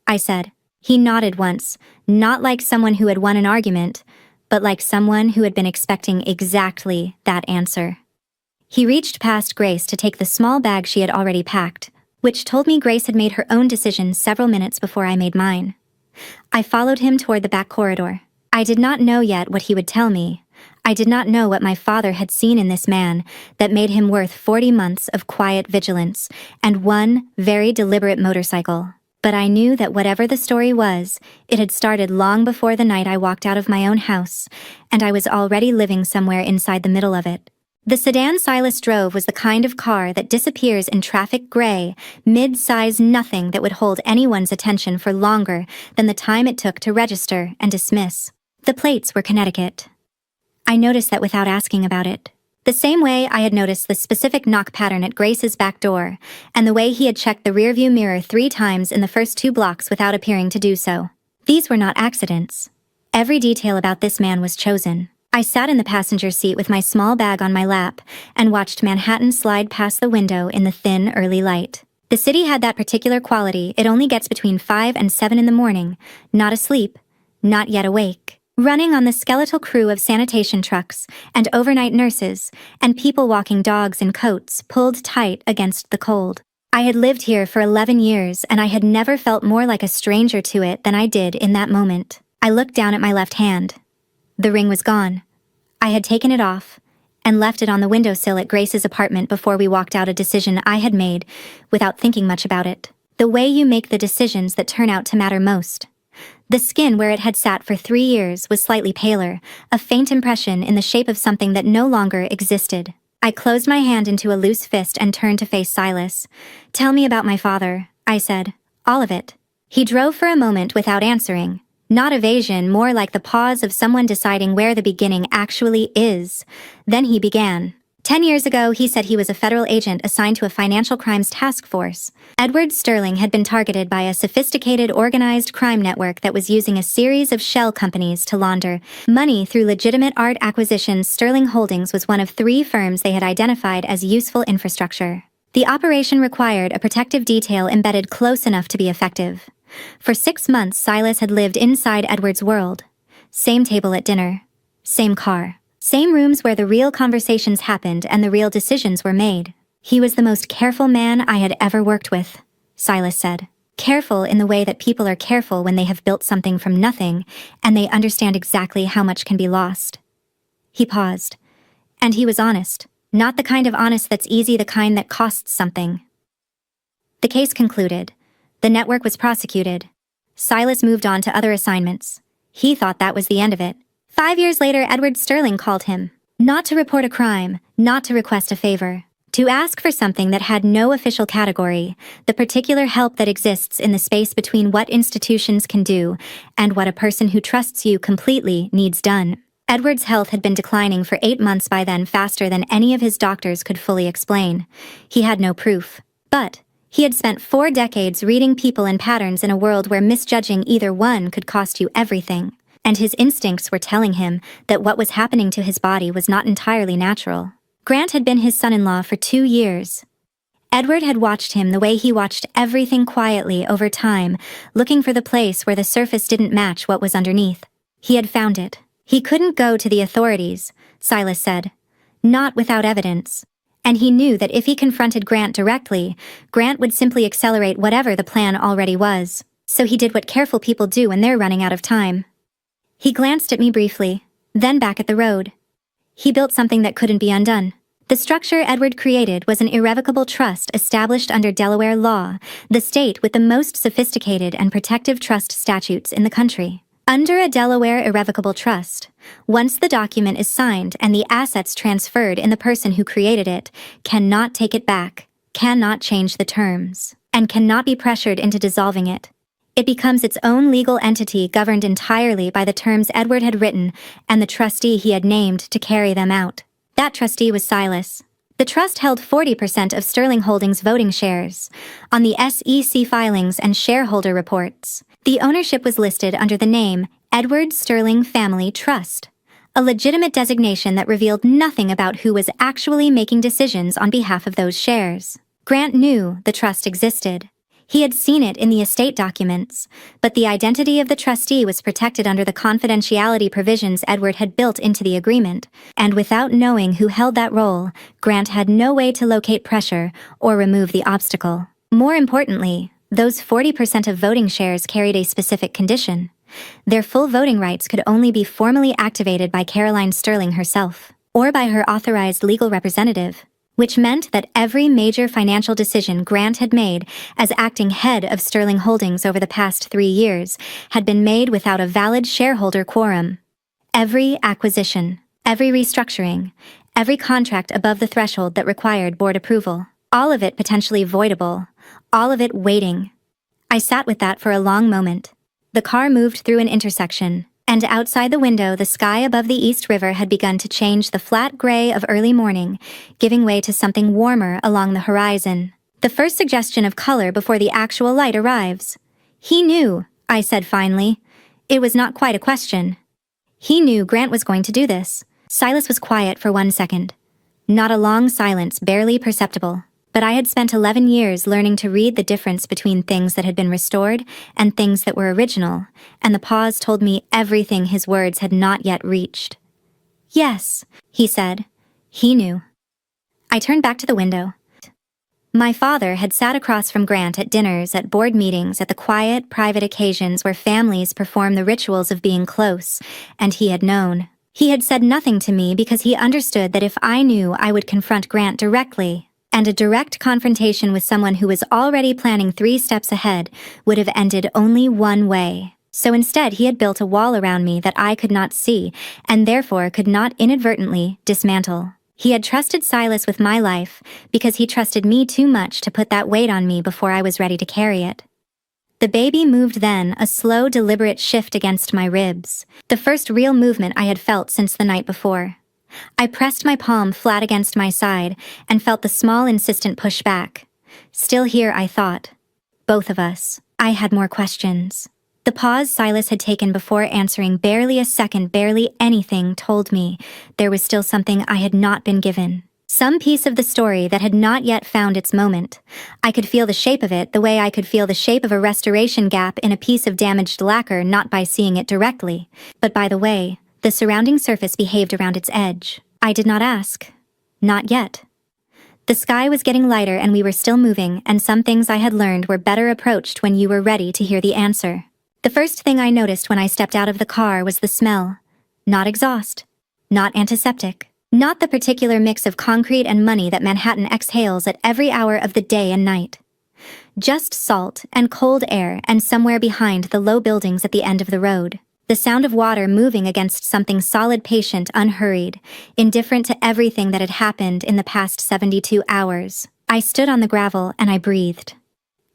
I said. He nodded once, not like someone who had won an argument, but like someone who had been expecting exactly that answer. He reached past Grace to take the small bag she had already packed, which told me Grace had made her own decision several minutes before I made mine. I followed him toward the back corridor. I did not know yet what he would tell me. I did not know what my father had seen in this man that made him worth 40 months of quiet vigilance and one very deliberate motorcycle. But I knew that whatever the story was, it had started long before the night I walked out of my own house, and I was already living somewhere inside the middle of it. The sedan Silas drove was the kind of car that disappears in traffic gray, mid-size nothing that would hold anyone's attention for longer than the time it took to register and dismiss. The plates were Connecticut. I noticed that without asking about it. The same way I had noticed the specific knock pattern at Grace's back door, and the way he had checked the rearview mirror 3 times in the first 2 blocks without appearing to do so. These were not accidents. Every detail about this man was chosen. I sat in the passenger seat with my small bag on my lap and watched Manhattan slide past the window in the thin, early light. The city had that particular quality. It only gets between 5 and 7 in the morning, not asleep, not yet awake. Running on the skeletal crew of sanitation trucks and overnight nurses and people walking dogs in coats pulled tight against the cold. I had lived here for 11 years and I had never felt more like a stranger to it than I did in that moment. I looked down at my left hand. The ring was gone. I had taken it off and left it on the windowsill at Grace's apartment before we walked out, a decision I had made without thinking much about it. The way you make the decisions that turn out to matter most. The skin where it had sat for 3 years was slightly paler, a faint impression in the shape of something that no longer existed. I closed my hand into a loose fist and turned to face Silas. "Tell me about my father," I said. "All of it." He drove for a moment without answering. Not evasion, more like the pause of someone deciding where the beginning actually is. Then he began. 10 years ago, he said he was a federal agent assigned to a financial crimes task force. Edward Sterling had been targeted by a sophisticated organized crime network that was using a series of shell companies to launder money through legitimate art acquisitions. Sterling Holdings was one of 3 firms they had identified as useful infrastructure. The operation required a protective detail embedded close enough to be effective. For 6 months, Silas had lived inside Edward's world. Same table at dinner. Same car. Same rooms where the real conversations happened and the real decisions were made. "He was the most careful man I had ever worked with," Silas said. "Careful in the way that people are careful when they have built something from nothing and they understand exactly how much can be lost." He paused. "And he was honest. Not the kind of honest that's easy, the kind that costs something." The case concluded. The network was prosecuted. Silas moved on to other assignments. He thought that was the end of it. 5 years later, Edward Sterling called him. Not to report a crime, not to request a favor. To ask for something that had no official category, the particular help that exists in the space between what institutions can do and what a person who trusts you completely needs done. Edward's health had been declining for 8 months by then, faster than any of his doctors could fully explain. He had no proof. But he had spent 4 decades reading people and patterns in a world where misjudging either one could cost you everything. And his instincts were telling him that what was happening to his body was not entirely natural. Grant had been his son-in-law for 2 years. Edward had watched him the way he watched everything quietly over time, looking for the place where the surface didn't match what was underneath. He had found it. He couldn't go to the authorities, Silas said. Not without evidence. And he knew that if he confronted Grant directly, Grant would simply accelerate whatever the plan already was. So he did what careful people do when they're running out of time. He glanced at me briefly, then back at the road. He built something that couldn't be undone. The structure Edward created was an irrevocable trust established under Delaware law, the state with the most sophisticated and protective trust statutes in the country. Under a Delaware irrevocable trust, once the document is signed and the assets transferred in the person who created it cannot take it back, cannot change the terms, and cannot be pressured into dissolving it. It becomes its own legal entity governed entirely by the terms Edward had written and the trustee he had named to carry them out. That trustee was Silas. The trust held 40% of Sterling Holdings' voting shares. On the SEC filings and shareholder reports, the ownership was listed under the name Edward Sterling Family Trust, a legitimate designation that revealed nothing about who was actually making decisions on behalf of those shares. Grant knew the trust existed. He had seen it in the estate documents, but the identity of the trustee was protected under the confidentiality provisions Edward had built into the agreement, and without knowing who held that role, Grant had no way to locate pressure or remove the obstacle. More importantly, those 40% of voting shares carried a specific condition. Their full voting rights could only be formally activated by Caroline Sterling herself, or by her authorized legal representative, which meant that every major financial decision Grant had made as acting head of Sterling Holdings over the past 3 years had been made without a valid shareholder quorum. Every acquisition, every restructuring, every contract above the threshold that required board approval, all of it potentially voidable, all of it waiting. I sat with that for a long moment. The car moved through an intersection, and outside the window the sky above the East River had begun to change the flat gray of early morning, giving way to something warmer along the horizon. The first suggestion of color before the actual light arrives. He knew, I said finally. It was not quite a question. He knew Grant was going to do this. Silas was quiet for 1 second. Not a long silence, barely perceptible. But I had spent 11 years learning to read the difference between things that had been restored and things that were original, and the pause told me everything his words had not yet reached. "Yes," he said. He knew. I turned back to the window. My father had sat across from Grant at dinners, at board meetings, at the quiet, private occasions where families perform the rituals of being close, and he had known. He had said nothing to me because he understood that if I knew, I would confront Grant directly. And a direct confrontation with someone who was already planning 3 steps ahead would have ended only one way. So instead, he had built a wall around me that I could not see, and therefore could not inadvertently dismantle. He had trusted Silas with my life because he trusted me too much to put that weight on me before I was ready to carry it. The baby moved then, a slow, deliberate shift against my ribs, the first real movement I had felt since the night before. I pressed my palm flat against my side and felt the small, insistent push back. Still here, I thought. Both of us. I had more questions. The pause Silas had taken before answering, barely a second, barely anything, told me there was still something I had not been given. Some piece of the story that had not yet found its moment. I could feel the shape of it the way I could feel the shape of a restoration gap in a piece of damaged lacquer, not by seeing it directly, but by the way the surrounding surface behaved around its edge. I did not ask. Not yet. The sky was getting lighter and we were still moving, and some things I had learned were better approached when you were ready to hear the answer. The first thing I noticed when I stepped out of the car was the smell. Not exhaust. Not antiseptic. Not the particular mix of concrete and money that Manhattan exhales at every hour of the day and night. Just salt and cold air, and somewhere behind the low buildings at the end of the road, the sound of water moving against something solid, patient, unhurried, indifferent to everything that had happened in the past 72 hours. I stood on the gravel and I breathed.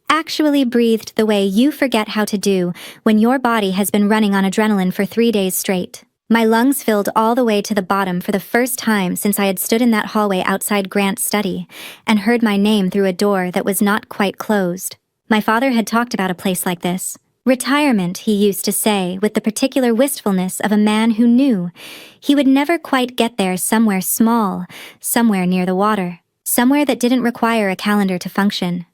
Actually breathed the way you forget how to do when your body has been running on adrenaline for 3 days straight. My lungs filled all the way to the bottom for the first time since I had stood in that hallway outside Grant's study and heard my name through a door that was not quite closed. My father had talked about a place like this. Retirement, he used to say, with the particular wistfulness of a man who knew he would never quite get there, somewhere small, somewhere near the water, somewhere that didn't require a calendar to function.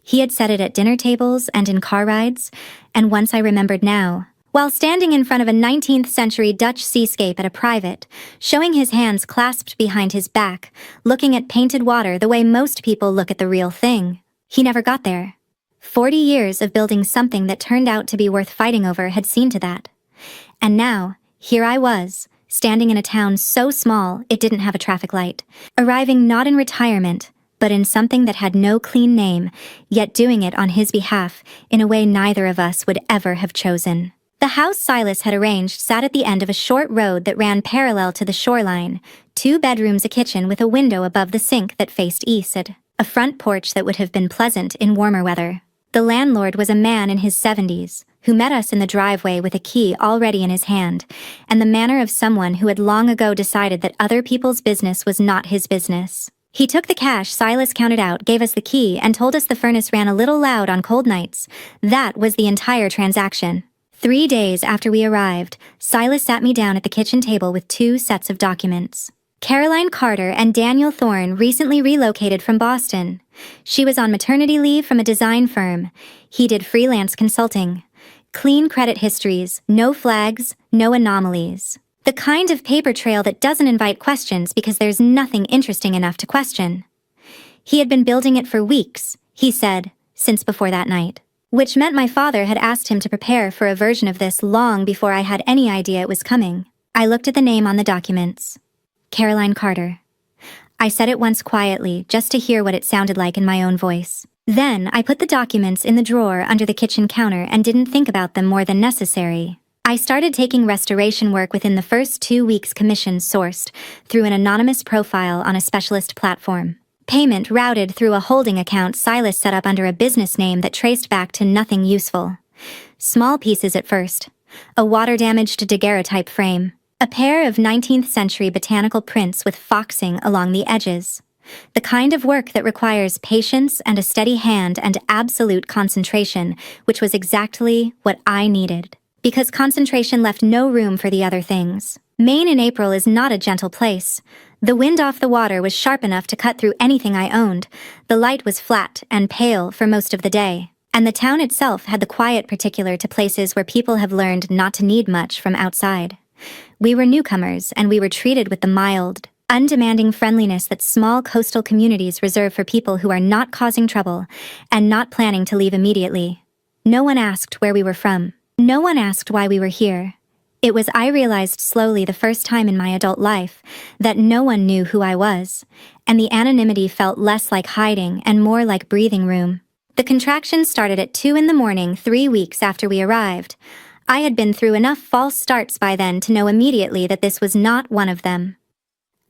He had said it at dinner tables and in car rides, and once I remembered now, while standing in front of a 19th century Dutch seascape at a private, showing his hands clasped behind his back, looking at painted water the way most people look at the real thing. He never got there. 40 years of building something that turned out to be worth fighting over had seen to that. And now, here I was, standing in a town so small it didn't have a traffic light, arriving not in retirement, but in something that had no clean name, yet doing it on his behalf in a way neither of us would ever have chosen. The house Silas had arranged sat at the end of a short road that ran parallel to the shoreline, 2 bedrooms, a kitchen with a window above the sink that faced east, a front porch that would have been pleasant in warmer weather. The landlord was a man in his 70s, who met us in the driveway with a key already in his hand, and the manner of someone who had long ago decided that other people's business was not his business. He took the cash Silas counted out, gave us the key, and told us the furnace ran a little loud on cold nights. That was the entire transaction. 3 days after we arrived, Silas sat me down at the kitchen table with 2 sets of documents. Caroline Carter and Daniel Thorne recently relocated from Boston. She was on maternity leave from a design firm. He did freelance consulting. Clean credit histories, no flags, no anomalies. The kind of paper trail that doesn't invite questions because there's nothing interesting enough to question. He had been building it for weeks, he said, since before that night. Which meant my father had asked him to prepare for a version of this long before I had any idea it was coming. I looked at the name on the documents. Caroline Carter. I said it once quietly, just to hear what it sounded like in my own voice. Then I put the documents in the drawer under the kitchen counter and didn't think about them more than necessary. I started taking restoration work within the first 2 weeks, commissions sourced through an anonymous profile on a specialist platform. Payment routed through a holding account Silas set up under a business name that traced back to nothing useful. Small pieces at first. A water-damaged daguerreotype frame. A pair of 19th century botanical prints with foxing along the edges. The kind of work that requires patience and a steady hand and absolute concentration, which was exactly what I needed. Because concentration left no room for the other things. Maine in April is not a gentle place. The wind off the water was sharp enough to cut through anything I owned. The light was flat and pale for most of the day. And the town itself had the quiet particular to places where people have learned not to need much from outside. We were newcomers, and we were treated with the mild, undemanding friendliness that small coastal communities reserve for people who are not causing trouble and not planning to leave immediately. No one asked where we were from. No one asked why we were here. It was, I realized slowly the first time in my adult life, that no one knew who I was, and the anonymity felt less like hiding and more like breathing room. The contractions started at 2 in the morning 3 weeks after we arrived. I had been through enough false starts by then to know immediately that this was not one of them.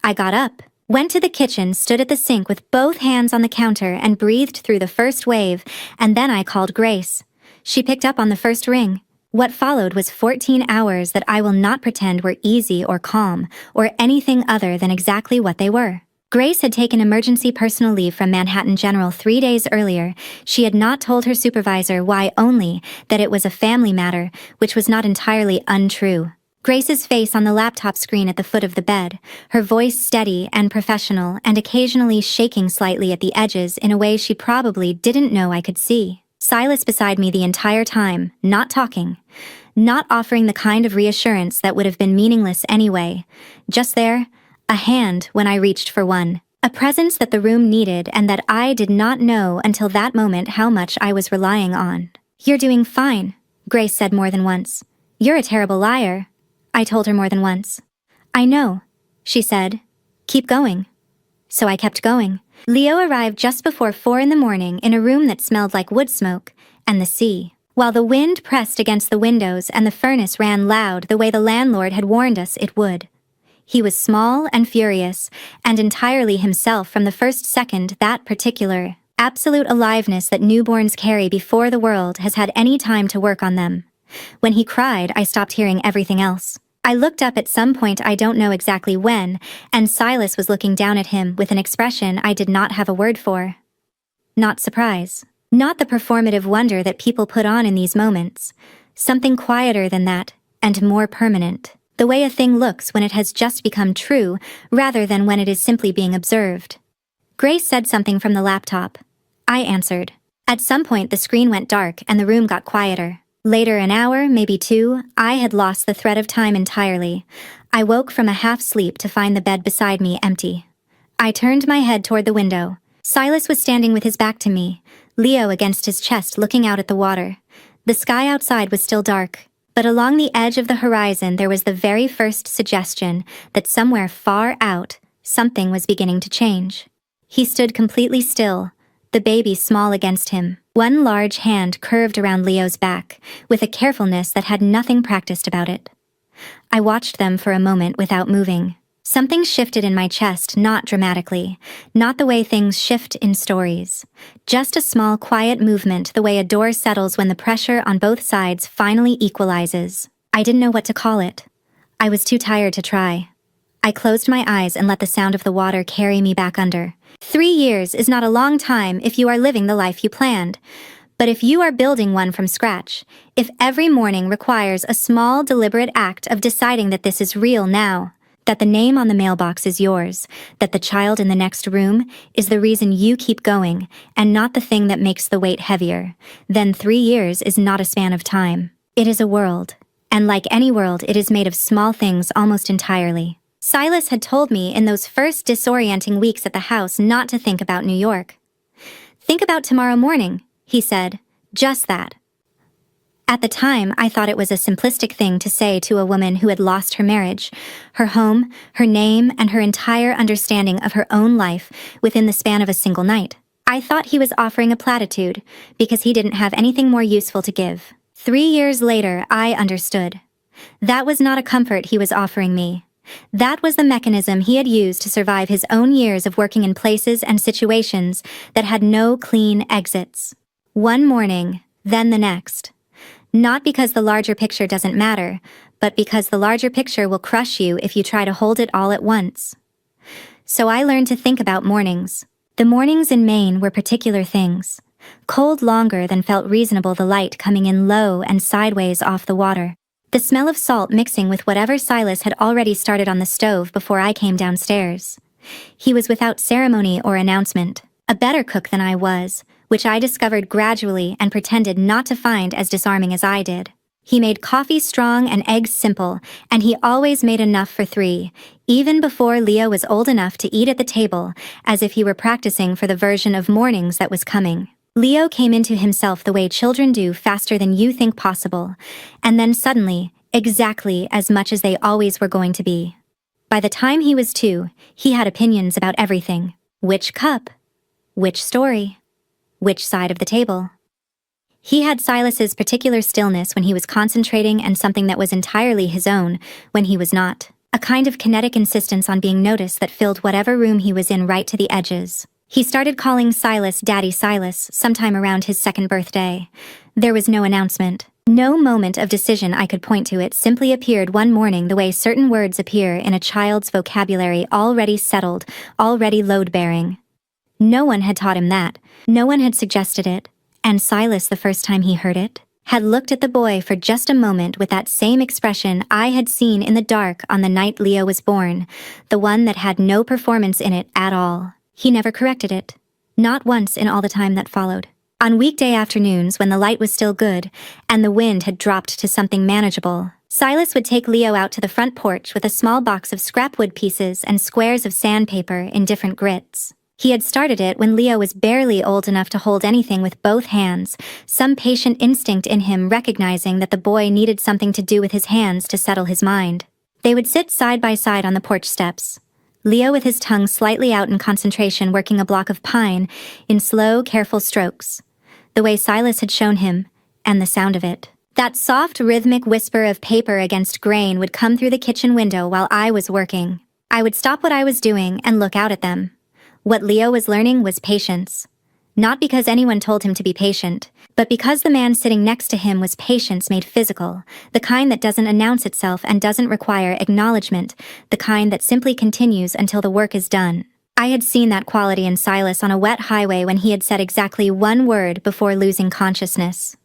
I got up, went to the kitchen, stood at the sink with both hands on the counter and breathed through the first wave, and then I called Grace. She picked up on the first ring. What followed was 14 hours that I will not pretend were easy or calm, or anything other than exactly what they were. Grace had taken emergency personal leave from Manhattan General 3 days earlier. She had not told her supervisor why, only that it was a family matter, which was not entirely untrue. Grace's face on the laptop screen at the foot of the bed, her voice steady and professional and occasionally shaking slightly at the edges in a way she probably didn't know I could see. Silas beside me the entire time, not talking, not offering the kind of reassurance that would have been meaningless anyway. Just there, a hand when I reached for one. A presence that the room needed and that I did not know until that moment how much I was relying on. "You're doing fine," Grace said more than once. "You're a terrible liar," I told her more than once. "I know," she said. "Keep going." So I kept going. Leo arrived just before 4 in the morning in a room that smelled like wood smoke and the sea. While the wind pressed against the windows and the furnace ran loud the way the landlord had warned us it would. He was small and furious, and entirely himself from the first second. That particular, absolute aliveness that newborns carry before the world has had any time to work on them. When he cried, I stopped hearing everything else. I looked up at some point, I don't know exactly when, and Silas was looking down at him with an expression I did not have a word for. Not surprise. Not the performative wonder that people put on in these moments. Something quieter than that, and more permanent. The way a thing looks when it has just become true, rather than when it is simply being observed. Grace said something from the laptop. I answered. At some point the screen went dark and the room got quieter. Later, an hour, maybe 2, I had lost the thread of time entirely. I woke from a half-sleep to find the bed beside me empty. I turned my head toward the window. Silas was standing with his back to me, Leo against his chest looking out at the water. The sky outside was still dark, but along the edge of the horizon there was the very first suggestion that somewhere far out, something was beginning to change. He stood completely still, the baby small against him. One large hand curved around Leo's back, with a carefulness that had nothing practiced about it. I watched them for a moment without moving. Something shifted in my chest, not dramatically, not the way things shift in stories. Just a small, quiet movement, the way a door settles when the pressure on both sides finally equalizes. I didn't know what to call it. I was too tired to try. I closed my eyes and let the sound of the water carry me back under. 3 years is not a long time if you are living the life you planned. But if you are building one from scratch, if every morning requires a small, deliberate act of deciding that this is real now, that the name on the mailbox is yours, that the child in the next room is the reason you keep going and not the thing that makes the weight heavier, then 3 years is not a span of time. It is a world. And like any world, it is made of small things almost entirely. Silas had told me in those first disorienting weeks at the house not to think about New York. "Think about tomorrow morning," he said. Just that. At the time, I thought it was a simplistic thing to say to a woman who had lost her marriage, her home, her name, and her entire understanding of her own life within the span of a single night. I thought he was offering a platitude, because he didn't have anything more useful to give. 3 years later, I understood. That was not a comfort he was offering me. That was the mechanism he had used to survive his own years of working in places and situations that had no clean exits. One morning, then the next. Not because the larger picture doesn't matter, but because the larger picture will crush you if you try to hold it all at once. So I learned to think about mornings. The mornings in Maine were particular things. Cold longer than felt reasonable, the light coming in low and sideways off the water. The smell of salt mixing with whatever Silas had already started on the stove before I came downstairs. He was without ceremony or announcement, a better cook than I was, which I discovered gradually and pretended not to find as disarming as I did. He made coffee strong and eggs simple, and he always made enough for 3, even before Leo was old enough to eat at the table, as if he were practicing for the version of mornings that was coming. Leo came into himself the way children do, faster than you think possible, and then suddenly, exactly as much as they always were going to be. By the time he was 2, he had opinions about everything. Which cup? Which story? Which side of the table? He had Silas's particular stillness when he was concentrating and something that was entirely his own when he was not. A kind of kinetic insistence on being noticed that filled whatever room he was in right to the edges. He started calling Silas Daddy Silas sometime around his 2nd birthday. There was no announcement. No moment of decision I could point to. It simply appeared one morning the way certain words appear in a child's vocabulary, already settled, already load-bearing. No one had taught him that. No one had suggested it. And Silas, the first time he heard it, had looked at the boy for just a moment with that same expression I had seen in the dark on the night Leo was born, the one that had no performance in it at all. He never corrected it. Not once in all the time that followed. On weekday afternoons, when the light was still good, and the wind had dropped to something manageable, Silas would take Leo out to the front porch with a small box of scrap wood pieces and squares of sandpaper in different grits. He had started it when Leo was barely old enough to hold anything with both hands, some patient instinct in him recognizing that the boy needed something to do with his hands to settle his mind. They would sit side by side on the porch steps, Leo with his tongue slightly out in concentration working a block of pine in slow, careful strokes, the way Silas had shown him, and the sound of it. That soft, rhythmic whisper of paper against grain would come through the kitchen window while I was working. I would stop what I was doing and look out at them. What Leo was learning was patience. Not because anyone told him to be patient, but because the man sitting next to him was patience made physical, the kind that doesn't announce itself and doesn't require acknowledgement, the kind that simply continues until the work is done. I had seen that quality in Silas on a wet highway when he had said exactly one word before losing consciousness.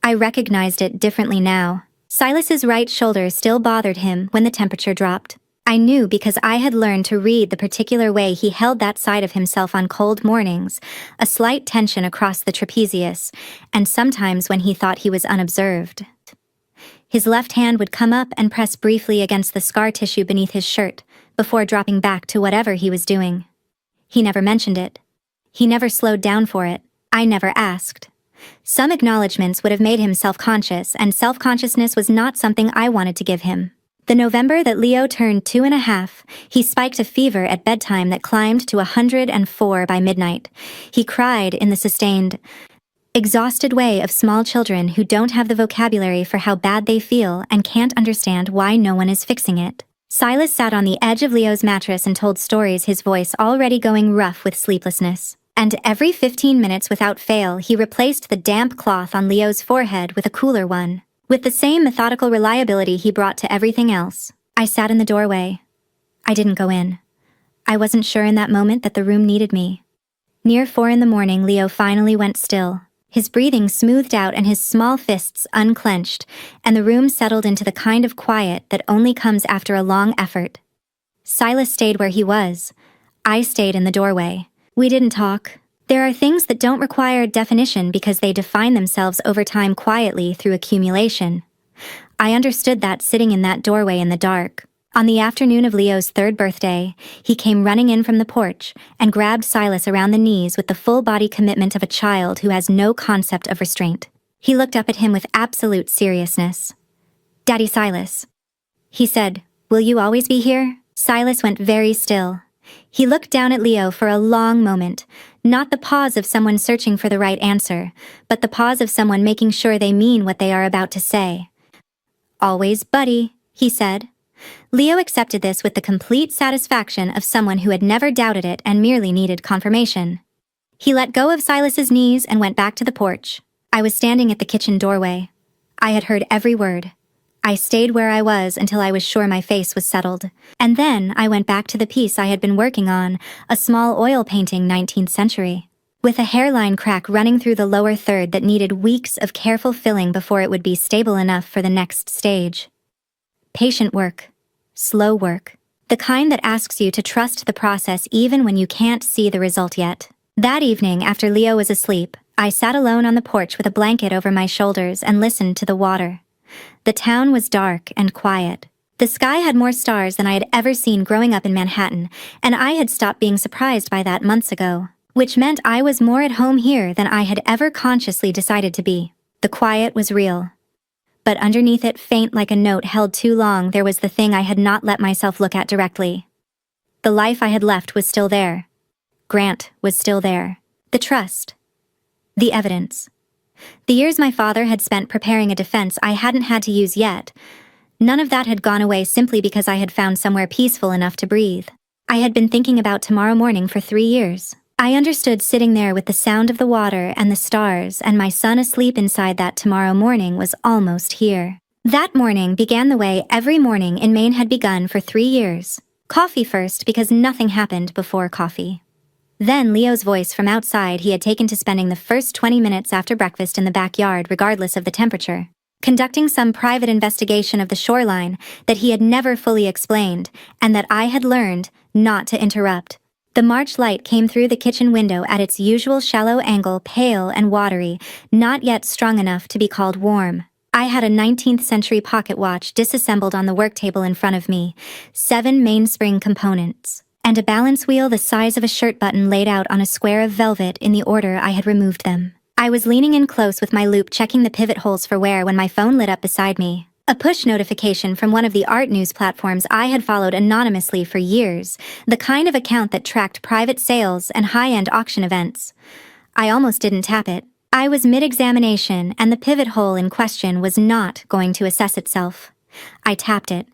I recognized it differently now. Silas's right shoulder still bothered him when the temperature dropped. I knew because I had learned to read the particular way he held that side of himself on cold mornings, a slight tension across the trapezius, and sometimes when he thought he was unobserved. His left hand would come up and press briefly against the scar tissue beneath his shirt, before dropping back to whatever he was doing. He never mentioned it. He never slowed down for it. I never asked. Some acknowledgments would have made him self-conscious, and self-consciousness was not something I wanted to give him. The November that Leo turned 2.5, he spiked a fever at bedtime that climbed to 104 by midnight. He cried in the sustained, exhausted way of small children who don't have the vocabulary for how bad they feel and can't understand why no one is fixing it. Silas sat on the edge of Leo's mattress and told stories, his voice already going rough with sleeplessness. And every 15 minutes without fail, he replaced the damp cloth on Leo's forehead with a cooler one, with the same methodical reliability he brought to everything else. I sat in the doorway. I didn't go in. I wasn't sure in that moment that the room needed me. Near 4 in the morning, Leo finally went still. His breathing smoothed out and his small fists unclenched, and the room settled into the kind of quiet that only comes after a long effort. Silas stayed where he was. I stayed in the doorway. We didn't talk. There are things that don't require definition because they define themselves over time quietly through accumulation. I understood that sitting in that doorway in the dark. On the afternoon of Leo's 3rd birthday, he came running in from the porch and grabbed Silas around the knees with the full-body commitment of a child who has no concept of restraint. He looked up at him with absolute seriousness. "Daddy Silas," he said, "will you always be here?" Silas went very still. He looked down at Leo for a long moment, not the pause of someone searching for the right answer, but the pause of someone making sure they mean what they are about to say. "Always, buddy," he said. Leo accepted this with the complete satisfaction of someone who had never doubted it and merely needed confirmation. He let go of Silas's knees and went back to the porch. I was standing at the kitchen doorway. I had heard every word. I stayed where I was until I was sure my face was settled, and then I went back to the piece I had been working on, a small oil painting 19th century, with a hairline crack running through the lower third that needed weeks of careful filling before it would be stable enough for the next stage. Patient work. Slow work. The kind that asks you to trust the process even when you can't see the result yet. That evening, after Leo was asleep, I sat alone on the porch with a blanket over my shoulders and listened to the water. The town was dark and quiet. The sky had more stars than I had ever seen growing up in Manhattan, and I had stopped being surprised by that months ago, which meant I was more at home here than I had ever consciously decided to be. The quiet was real. But underneath it, faint like a note held too long, there was the thing I had not let myself look at directly. The life I had left was still there. Grant was still there. The trust. The evidence. The years my father had spent preparing a defense I hadn't had to use yet, none of that had gone away simply because I had found somewhere peaceful enough to breathe. I had been thinking about tomorrow morning for 3 years. I understood sitting there with the sound of the water and the stars and my son asleep inside that tomorrow morning was almost here. That morning began the way every morning in Maine had begun for 3 years. Coffee first because nothing happened before coffee. Then Leo's voice from outside he had taken to spending the first 20 minutes after breakfast in the backyard regardless of the temperature, conducting some private investigation of the shoreline that he had never fully explained and that I had learned not to interrupt. The March light came through the kitchen window at its usual shallow angle, pale and watery, not yet strong enough to be called warm. I had a 19th century pocket watch disassembled on the work table in front of me, 7 mainspring components, and a balance wheel the size of a shirt button laid out on a square of velvet in the order I had removed them. I was leaning in close with my loupe checking the pivot holes for wear when my phone lit up beside me. A push notification from one of the art news platforms I had followed anonymously for years, the kind of account that tracked private sales and high-end auction events. I almost didn't tap it. I was mid-examination and the pivot hole in question was not going to assess itself. I tapped it.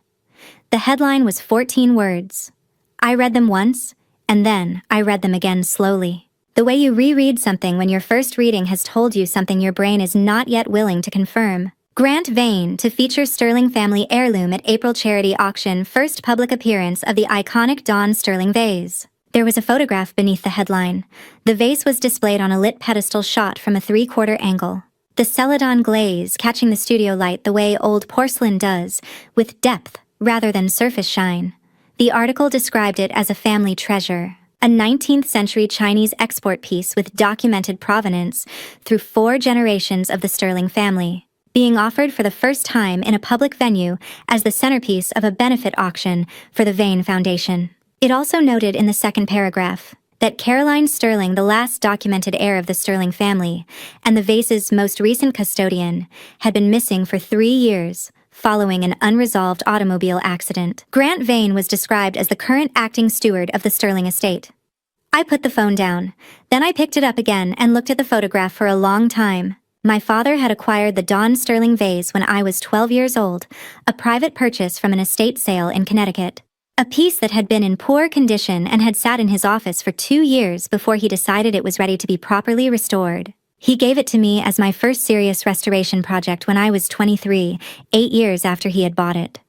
The headline was 14 words. I read them once, and then I read them again slowly. The way you reread something when your first reading has told you something your brain is not yet willing to confirm. Grant Vane to feature Sterling family heirloom at April charity auction, first public appearance of the iconic Dawn Sterling vase. There was a photograph beneath the headline. The vase was displayed on a lit pedestal shot from a 3/4 angle. The celadon glaze catching the studio light the way old porcelain does, with depth rather than surface shine. The article described it as a family treasure, a 19th century Chinese export piece with documented provenance through 4 generations of the Sterling family, being offered for the first time in a public venue as the centerpiece of a benefit auction for the Vane Foundation. It also noted in the second paragraph that Caroline Sterling, the last documented heir of the Sterling family, and the vase's most recent custodian, had been missing for 3 years, following an unresolved automobile accident. Grant Vane was described as the current acting steward of the Sterling estate. I put the phone down. Then I picked it up again and looked at the photograph for a long time. My father had acquired the Dawn Sterling vase when I was 12 years old, a private purchase from an estate sale in Connecticut. A piece that had been in poor condition and had sat in his office for 2 years before he decided it was ready to be properly restored. He gave it to me as my first serious restoration project when I was 23, 8 years after he had bought it.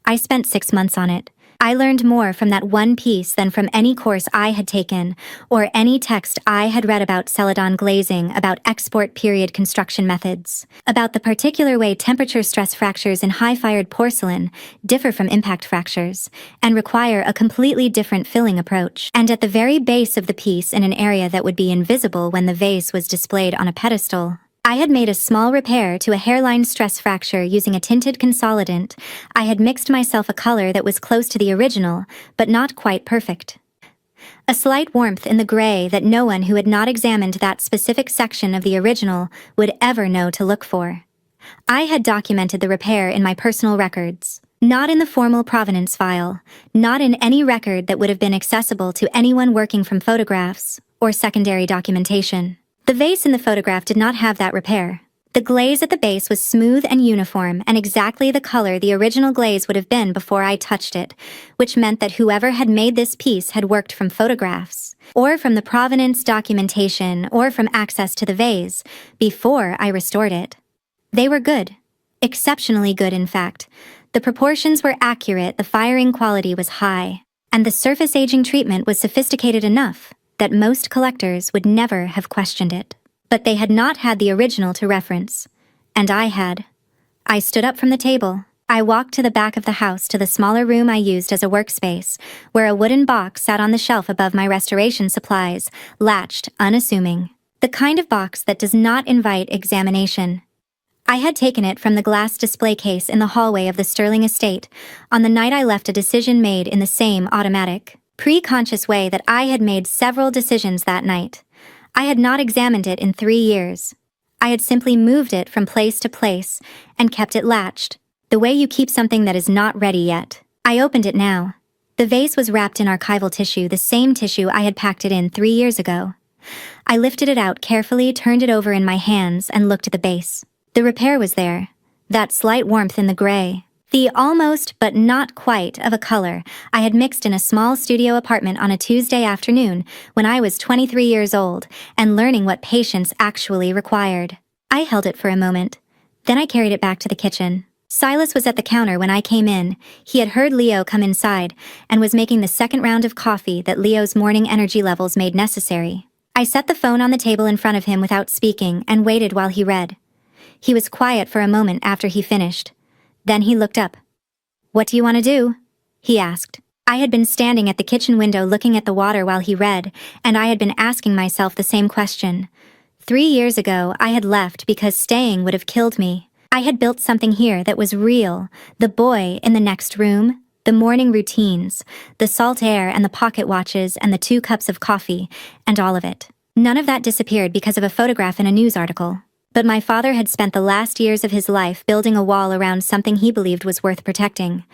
I spent 6 months on it. I learned more from that one piece than from any course I had taken, or any text I had read about celadon glazing, about export period construction methods, about the particular way temperature stress fractures in high-fired porcelain differ from impact fractures, and require a completely different filling approach. And at the very base of the piece, in an area that would be invisible when the vase was displayed on a pedestal, I had made a small repair to a hairline stress fracture using a tinted consolidant. I had mixed myself a color that was close to the original, but not quite perfect. A slight warmth in the gray that no one who had not examined that specific section of the original would ever know to look for. I had documented the repair in my personal records, not in the formal provenance file, not in any record that would have been accessible to anyone working from photographs or secondary documentation. The vase in the photograph did not have that repair. The glaze at the base was smooth and uniform and exactly the color the original glaze would have been before I touched it, which meant that whoever had made this piece had worked from photographs, or from the provenance documentation, or from access to the vase, before I restored it. They were good. Exceptionally good, in fact. The proportions were accurate, the firing quality was high, and the surface aging treatment was sophisticated enough that most collectors would never have questioned it. But they had not had the original to reference, and I had. I stood up from the table. I walked to the back of the house to the smaller room I used as a workspace, where a wooden box sat on the shelf above my restoration supplies, latched, unassuming. The kind of box that does not invite examination. I had taken it from the glass display case in the hallway of the Sterling estate on the night I left a decision made in the same automatic, pre-conscious way that I had made several decisions that night. I had not examined it in 3 years. I had simply moved it from place to place and kept it latched, the way you keep something that is not ready yet. I opened it now. The vase was wrapped in archival tissue, the same tissue I had packed it in 3 years ago. I lifted it out carefully, turned it over in my hands, and looked at the base. The repair was there. That slight warmth in the gray. The almost, but not quite, of a color I had mixed in a small studio apartment on a Tuesday afternoon when I was 23 years old and learning what patience actually required. I held it for a moment. Then I carried it back to the kitchen. Silas was at the counter when I came in. He had heard Leo come inside and was making the second round of coffee that Leo's morning energy levels made necessary. I set the phone on the table in front of him without speaking and waited while he read. He was quiet for a moment after he finished. Then he looked up. "What do you want to do?" he asked. I had been standing at the kitchen window looking at the water while he read, and I had been asking myself the same question. 3 years ago, I had left because staying would have killed me. I had built something here that was real. The boy in the next room, the morning routines, the salt air and the pocket watches and the 2 cups of coffee, and all of it. None of that disappeared because of a photograph in a news article. But my father had spent the last years of his life building a wall around something he believed was worth protecting.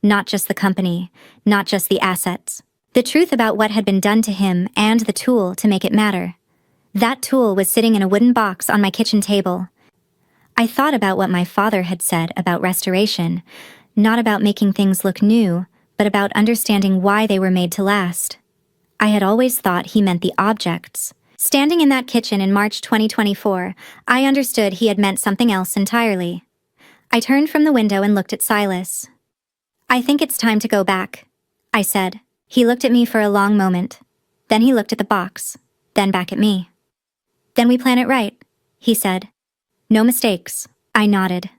Not just the company, not just the assets. The truth about what had been done to him and the tool to make it matter. That tool was sitting in a wooden box on my kitchen table. I thought about what my father had said about restoration, not about making things look new, but about understanding why they were made to last. I had always thought he meant the objects. Standing in that kitchen in March 2024, I understood he had meant something else entirely. I turned from the window and looked at Silas. "I think it's time to go back," I said. He looked at me for a long moment. Then he looked at the box, then back at me. "Then we plan it right," he said. "No mistakes." I nodded.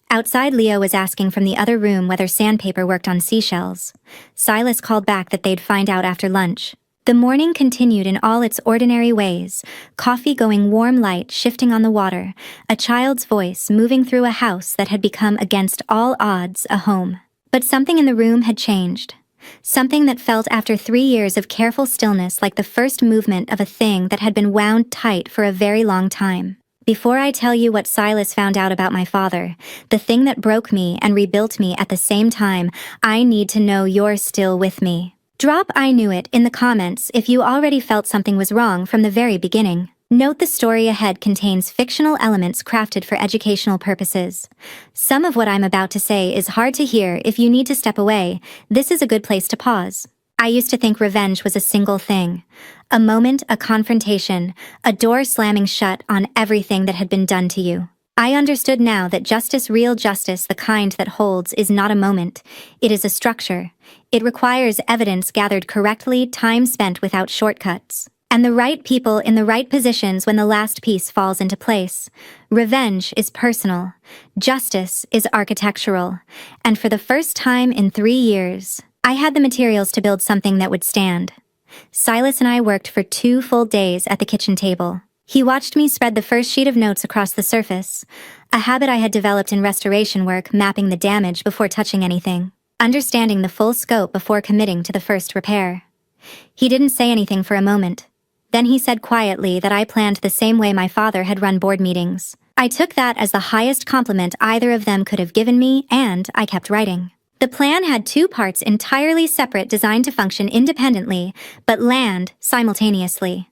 Outside, Leo was asking from the other room whether sandpaper worked on seashells. Silas called back that they'd find out after lunch. The morning continued in all its ordinary ways, coffee going warm, light shifting on the water, a child's voice moving through a house that had become against all odds a home. But something in the room had changed. Something that felt after 3 years of careful stillness like the first movement of a thing that had been wound tight for a very long time. Before I tell you what Silas found out about my father, the thing that broke me and rebuilt me at the same time, I need to know you're still with me. Drop "I knew it" in the comments if you already felt something was wrong from the very beginning. Note the story ahead contains fictional elements crafted for educational purposes. Some of what I'm about to say is hard to hear. If you need to step away, this is a good place to pause. I used to think revenge was a single thing. A moment, a confrontation, a door slamming shut on everything that had been done to you. I understood now that justice, real justice, the kind that holds, is not a moment. It is a structure. It requires evidence gathered correctly, time spent without shortcuts, and the right people in the right positions when the last piece falls into place. Revenge is personal. Justice is architectural. And for the first time in 3 years, I had the materials to build something that would stand. Silas and I worked for 2 full days at the kitchen table. He watched me spread the first sheet of notes across the surface, a habit I had developed in restoration work, mapping the damage before touching anything, understanding the full scope before committing to the first repair. He didn't say anything for a moment. Then he said quietly that I planned the same way my father had run board meetings. I took that as the highest compliment either of them could have given me, and I kept writing. The plan had 2 parts entirely separate, designed to function independently, but land simultaneously.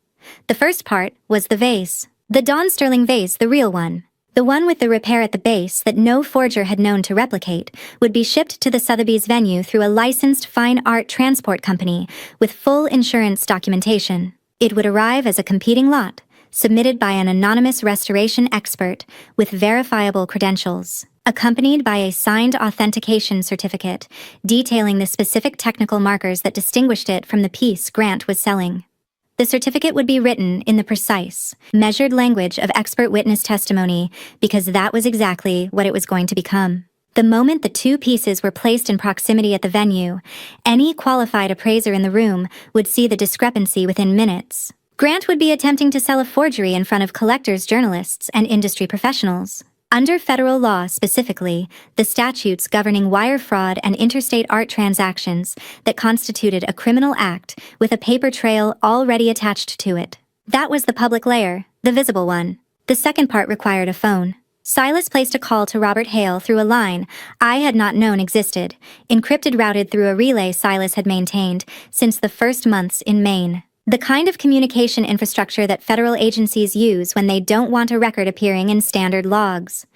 The first part was the vase. The Dawn Sterling vase, the real one. The one with the repair at the base that no forger had known to replicate, would be shipped to the Sotheby's venue through a licensed fine art transport company with full insurance documentation. It would arrive as a competing lot, submitted by an anonymous restoration expert with verifiable credentials, accompanied by a signed authentication certificate detailing the specific technical markers that distinguished it from the piece Grant was selling. The certificate would be written in the precise, measured language of expert witness testimony because that was exactly what it was going to become. The moment the 2 pieces were placed in proximity at the venue, any qualified appraiser in the room would see the discrepancy within minutes. Grant would be attempting to sell a forgery in front of collectors, journalists, and industry professionals. Under federal law specifically, the statutes governing wire fraud and interstate art transactions that constituted a criminal act with a paper trail already attached to it. That was the public layer, the visible one. The second part required a phone. Silas placed a call to Robert Hale through a line I had not known existed, encrypted, routed through a relay Silas had maintained since the first months in Maine. The kind of communication infrastructure that federal agencies use when they don't want a record appearing in standard logs.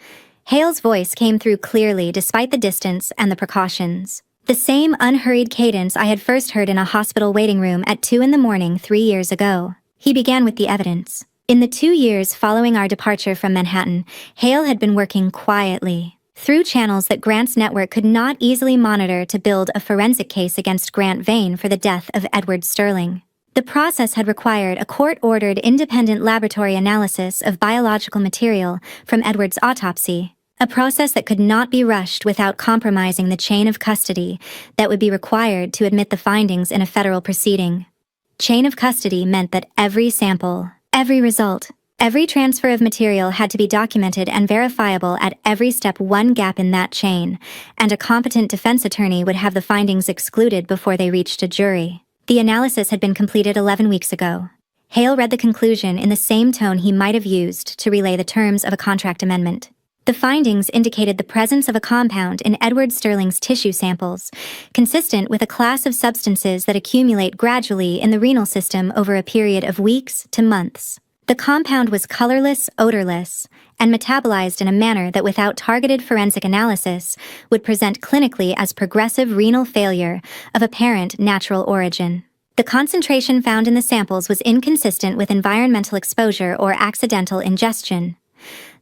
Hale's voice came through clearly despite the distance and the precautions. The same unhurried cadence I had first heard in a hospital waiting room at 2 a.m. 3 years ago. He began with the evidence. In the 2 years following our departure from Manhattan, Hale had been working quietly, through channels that Grant's network could not easily monitor, to build a forensic case against Grant Vane for the death of Edward Sterling. The process had required a court-ordered independent laboratory analysis of biological material from Edward's autopsy, a process that could not be rushed without compromising the chain of custody that would be required to admit the findings in a federal proceeding. Chain of custody meant that every sample, every result, every transfer of material had to be documented and verifiable at every step. One gap in that chain, and a competent defense attorney would have the findings excluded before they reached a jury. The analysis had been completed 11 weeks ago. Hale read the conclusion in the same tone he might have used to relay the terms of a contract amendment. The findings indicated the presence of a compound in Edward Sterling's tissue samples, consistent with a class of substances that accumulate gradually in the renal system over a period of weeks to months. The compound was colorless, odorless, and metabolized in a manner that, without targeted forensic analysis, would present clinically as progressive renal failure of apparent natural origin. The concentration found in the samples was inconsistent with environmental exposure or accidental ingestion.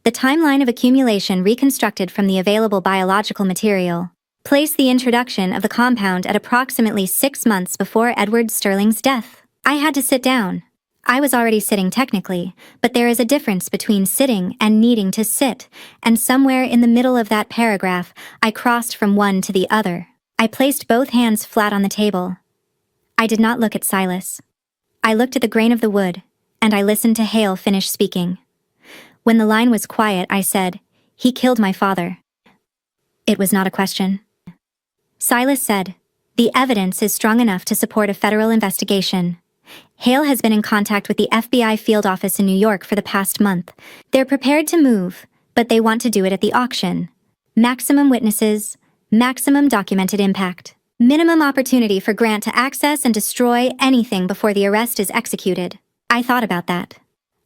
The timeline of accumulation reconstructed from the available biological material placed the introduction of the compound at approximately 6 months before Edward Sterling's death. I had to sit down. I was already sitting technically, but there is a difference between sitting and needing to sit, and somewhere in the middle of that paragraph, I crossed from one to the other. I placed both hands flat on the table. I did not look at Silas. I looked at the grain of the wood, and I listened to Hale finish speaking. When the line was quiet, I said, "He killed my father." It was not a question. Silas said, "The evidence is strong enough to support a federal investigation." Hale has been in contact with the FBI field office in New York for the past month. They're prepared to move, but they want to do it at the auction. Maximum witnesses, maximum documented impact, minimum opportunity for Grant to access and destroy anything before the arrest is executed. I thought about that.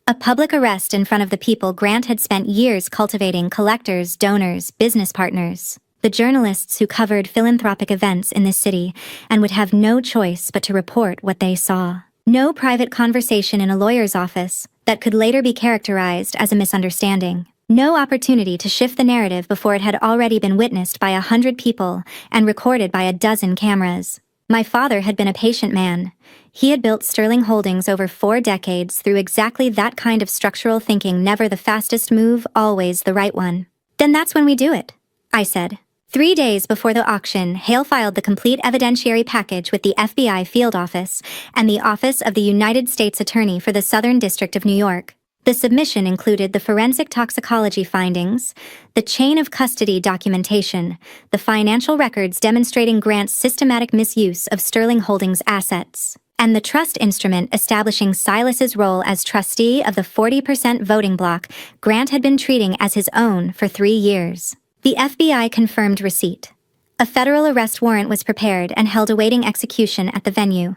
A public arrest in front of the people Grant had spent years cultivating: collectors, donors, business partners, the journalists who covered philanthropic events in this city and would have no choice but to report what they saw. No private conversation in a lawyer's office that could later be characterized as a misunderstanding. No opportunity to shift the narrative before it had already been witnessed by 100 people and recorded by a dozen cameras. My father had been a patient man. He had built Sterling Holdings over 4 decades through exactly that kind of structural thinking: never the fastest move, always the right one. "Then that's when we do it," I said. 3 days before the auction, Hale filed the complete evidentiary package with the FBI field office and the Office of the United States Attorney for the Southern District of New York. The submission included the forensic toxicology findings, the chain of custody documentation, the financial records demonstrating Grant's systematic misuse of Sterling Holdings' assets, and the trust instrument establishing Silas's role as trustee of the 40% voting block Grant had been treating as his own for 3 years. The FBI confirmed receipt. A federal arrest warrant was prepared and held awaiting execution at the venue.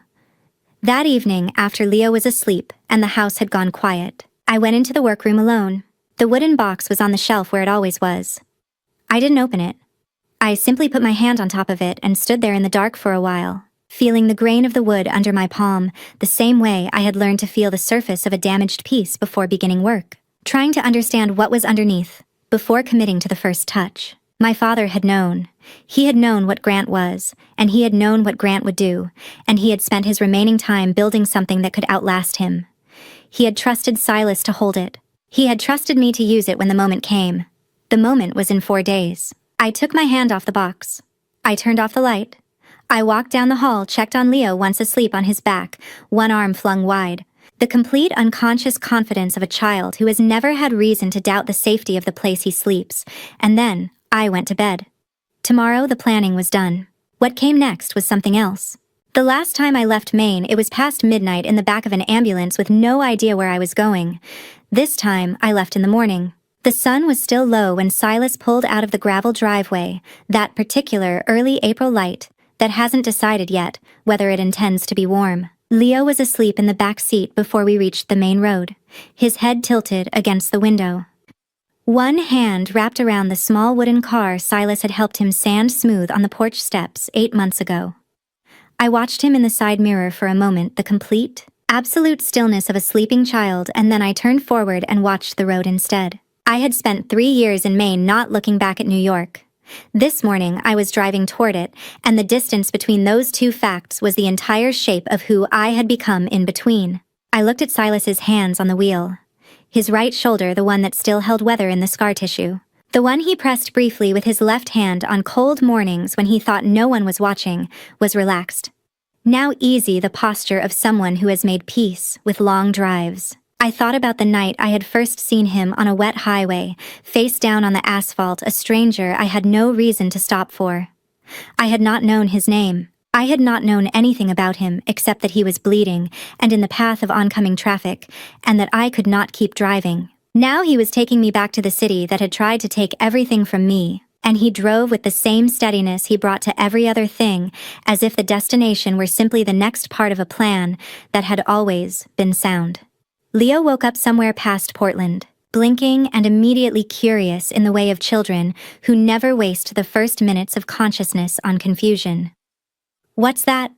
That evening, after Leo was asleep and the house had gone quiet, I went into the workroom alone. The wooden box was on the shelf where it always was. I didn't open it. I simply put my hand on top of it and stood there in the dark for a while, feeling the grain of the wood under my palm, the same way I had learned to feel the surface of a damaged piece before beginning work, trying to understand what was underneath before committing to the first touch. My father had known. He had known what Grant was, and he had known what Grant would do, and he had spent his remaining time building something that could outlast him. He had trusted Silas to hold it. He had trusted me to use it when the moment came. The moment was in 4 days. I took my hand off the box. I turned off the light. I walked down the hall, checked on Leo once asleep on his back, one arm flung wide. The complete unconscious confidence of a child who has never had reason to doubt the safety of the place he sleeps. And then I went to bed. Tomorrow the planning was done. What came next was something else. The last time I left Maine, it was past midnight in the back of an ambulance with no idea where I was going. This time I left in the morning. The sun was still low when Silas pulled out of the gravel driveway, that particular early April light that hasn't decided yet whether it intends to be warm. Leo was asleep in the back seat before we reached the main road, his head tilted against the window. One hand wrapped around the small wooden car Silas had helped him sand smooth on the porch steps 8 months ago. I watched him in the side mirror for a moment, the complete, absolute stillness of a sleeping child, and then I turned forward and watched the road instead. I had spent 3 years in Maine not looking back at New York. This morning I was driving toward it, and the distance between those two facts was the entire shape of who I had become in between. I looked at Silas's hands on the wheel. His right shoulder, the one that still held weather in the scar tissue. The one he pressed briefly with his left hand on cold mornings when he thought no one was watching, was relaxed. Now easy, the posture of someone who has made peace with long drives. I thought about the night I had first seen him on a wet highway, face down on the asphalt, a stranger I had no reason to stop for. I had not known his name. I had not known anything about him except that he was bleeding and in the path of oncoming traffic, and that I could not keep driving. Now he was taking me back to the city that had tried to take everything from me, and he drove with the same steadiness he brought to every other thing, as if the destination were simply the next part of a plan that had always been sound. Leo woke up somewhere past Portland, blinking and immediately curious in the way of children who never waste the first minutes of consciousness on confusion. "What's that?"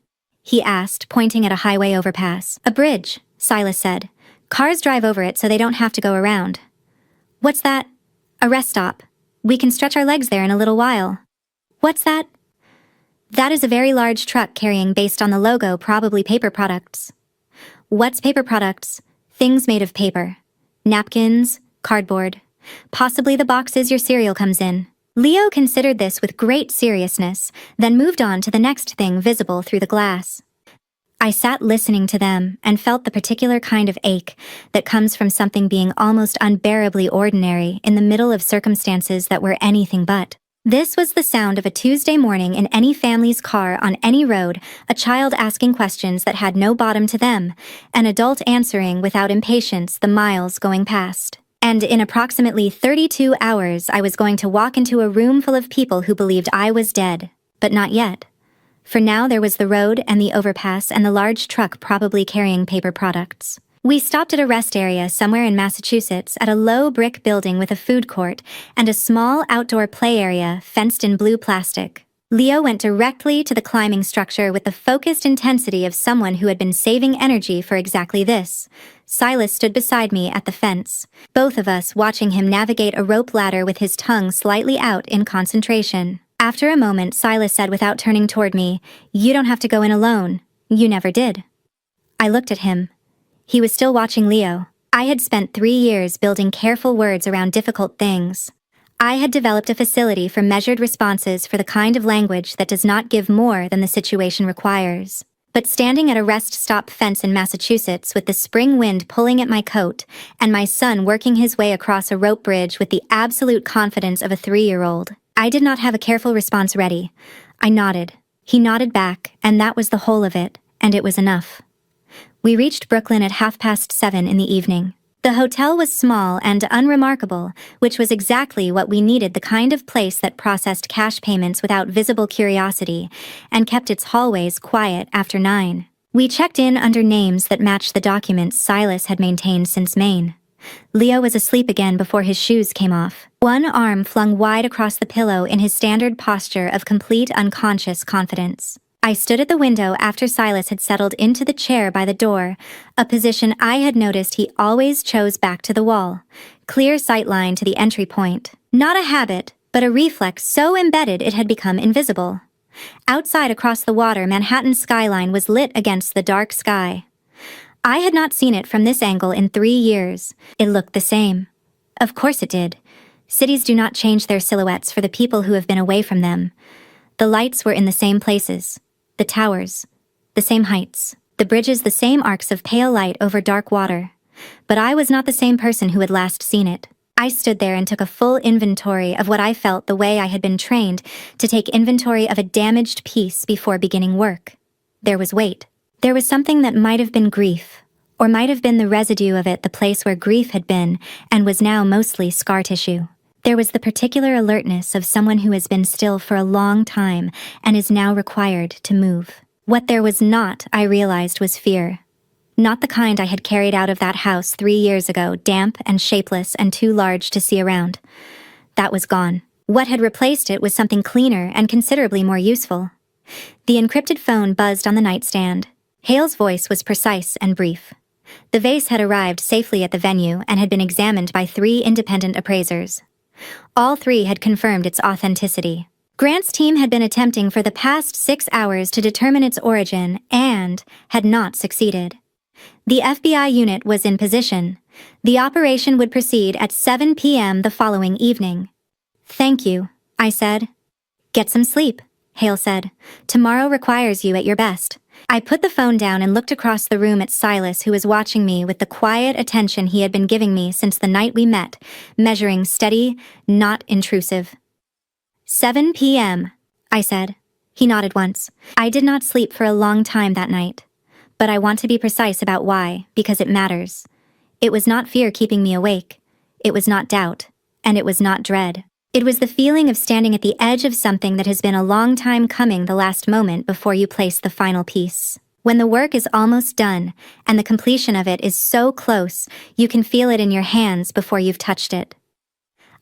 he asked, pointing at a highway overpass. "A bridge," Silas said. "Cars drive over it so they don't have to go around." "What's that?" "A rest stop. We can stretch our legs there in a little while." "What's that?" "That is a very large truck carrying, based on the logo, probably paper products." "What's paper products?" "Things made of paper. Napkins, cardboard. Possibly the boxes your cereal comes in." Leo considered this with great seriousness, then moved on to the next thing visible through the glass. I sat listening to them and felt the particular kind of ache that comes from something being almost unbearably ordinary in the middle of circumstances that were anything but. This was the sound of a Tuesday morning in any family's car on any road, a child asking questions that had no bottom to them, an adult answering without impatience the miles going past. And in approximately 32 hours I was going to walk into a room full of people who believed I was dead. But not yet. For now there was the road and the overpass and the large truck probably carrying paper products. We stopped at a rest area somewhere in Massachusetts at a low brick building with a food court and a small outdoor play area fenced in blue plastic. Leo went directly to the climbing structure with the focused intensity of someone who had been saving energy for exactly this. Silas stood beside me at the fence, both of us watching him navigate a rope ladder with his tongue slightly out in concentration. After a moment, Silas said without turning toward me, "You don't have to go in alone. You never did." I looked at him. He was still watching Leo. I had spent 3 years building careful words around difficult things. I had developed a facility for measured responses for the kind of language that does not give more than the situation requires. But standing at a rest stop fence in Massachusetts with the spring wind pulling at my coat and my son working his way across a rope bridge with the absolute confidence of a 3-year-old, I did not have a careful response ready. I nodded. He nodded back, and that was the whole of it, and it was enough. We reached Brooklyn at 7:30 in the evening. The hotel was small and unremarkable, which was exactly what we needed, the kind of place that processed cash payments without visible curiosity and kept its hallways quiet after 9. We checked in under names that matched the documents Silas had maintained since Maine. Leo was asleep again before his shoes came off, one arm flung wide across the pillow in his standard posture of complete unconscious confidence. I stood at the window after Silas had settled into the chair by the door, a position I had noticed he always chose back to the wall, clear sightline to the entry point. Not a habit, but a reflex so embedded it had become invisible. Outside across the water, Manhattan's skyline was lit against the dark sky. I had not seen it from this angle in 3 years. It looked the same. Of course it did. Cities do not change their silhouettes for the people who have been away from them. The lights were in the same places. The towers, the same heights, the bridges, the same arcs of pale light over dark water. But I was not the same person who had last seen it. I stood there and took a full inventory of what I felt the way I had been trained to take inventory of a damaged piece before beginning work. There was weight. There was something that might have been grief, or might have been the residue of it, the place where grief had been and was now mostly scar tissue. There was the particular alertness of someone who has been still for a long time and is now required to move. What there was not, I realized, was fear. Not the kind I had carried out of that house 3 years ago, damp and shapeless and too large to see around. That was gone. What had replaced it was something cleaner and considerably more useful. The encrypted phone buzzed on the nightstand. Hale's voice was precise and brief. The vase had arrived safely at the venue and had been examined by 3 independent appraisers. All 3 had confirmed its authenticity. Grant's team had been attempting for the past 6 hours to determine its origin and had not succeeded. The FBI unit was in position. The operation would proceed at 7 p.m. the following evening. "Thank you," I said. "Get some sleep," Hale said. "Tomorrow requires you at your best." I put the phone down and looked across the room at Silas, who was watching me with the quiet attention he had been giving me since the night we met, measuring steady, not intrusive. 7 p.m., I said. He nodded once. I did not sleep for a long time that night. But I want to be precise about why, because it matters. It was not fear keeping me awake. It was not doubt. And it was not dread. It was the feeling of standing at the edge of something that has been a long time coming, the last moment before you place the final piece. When the work is almost done, and the completion of it is so close, you can feel it in your hands before you've touched it.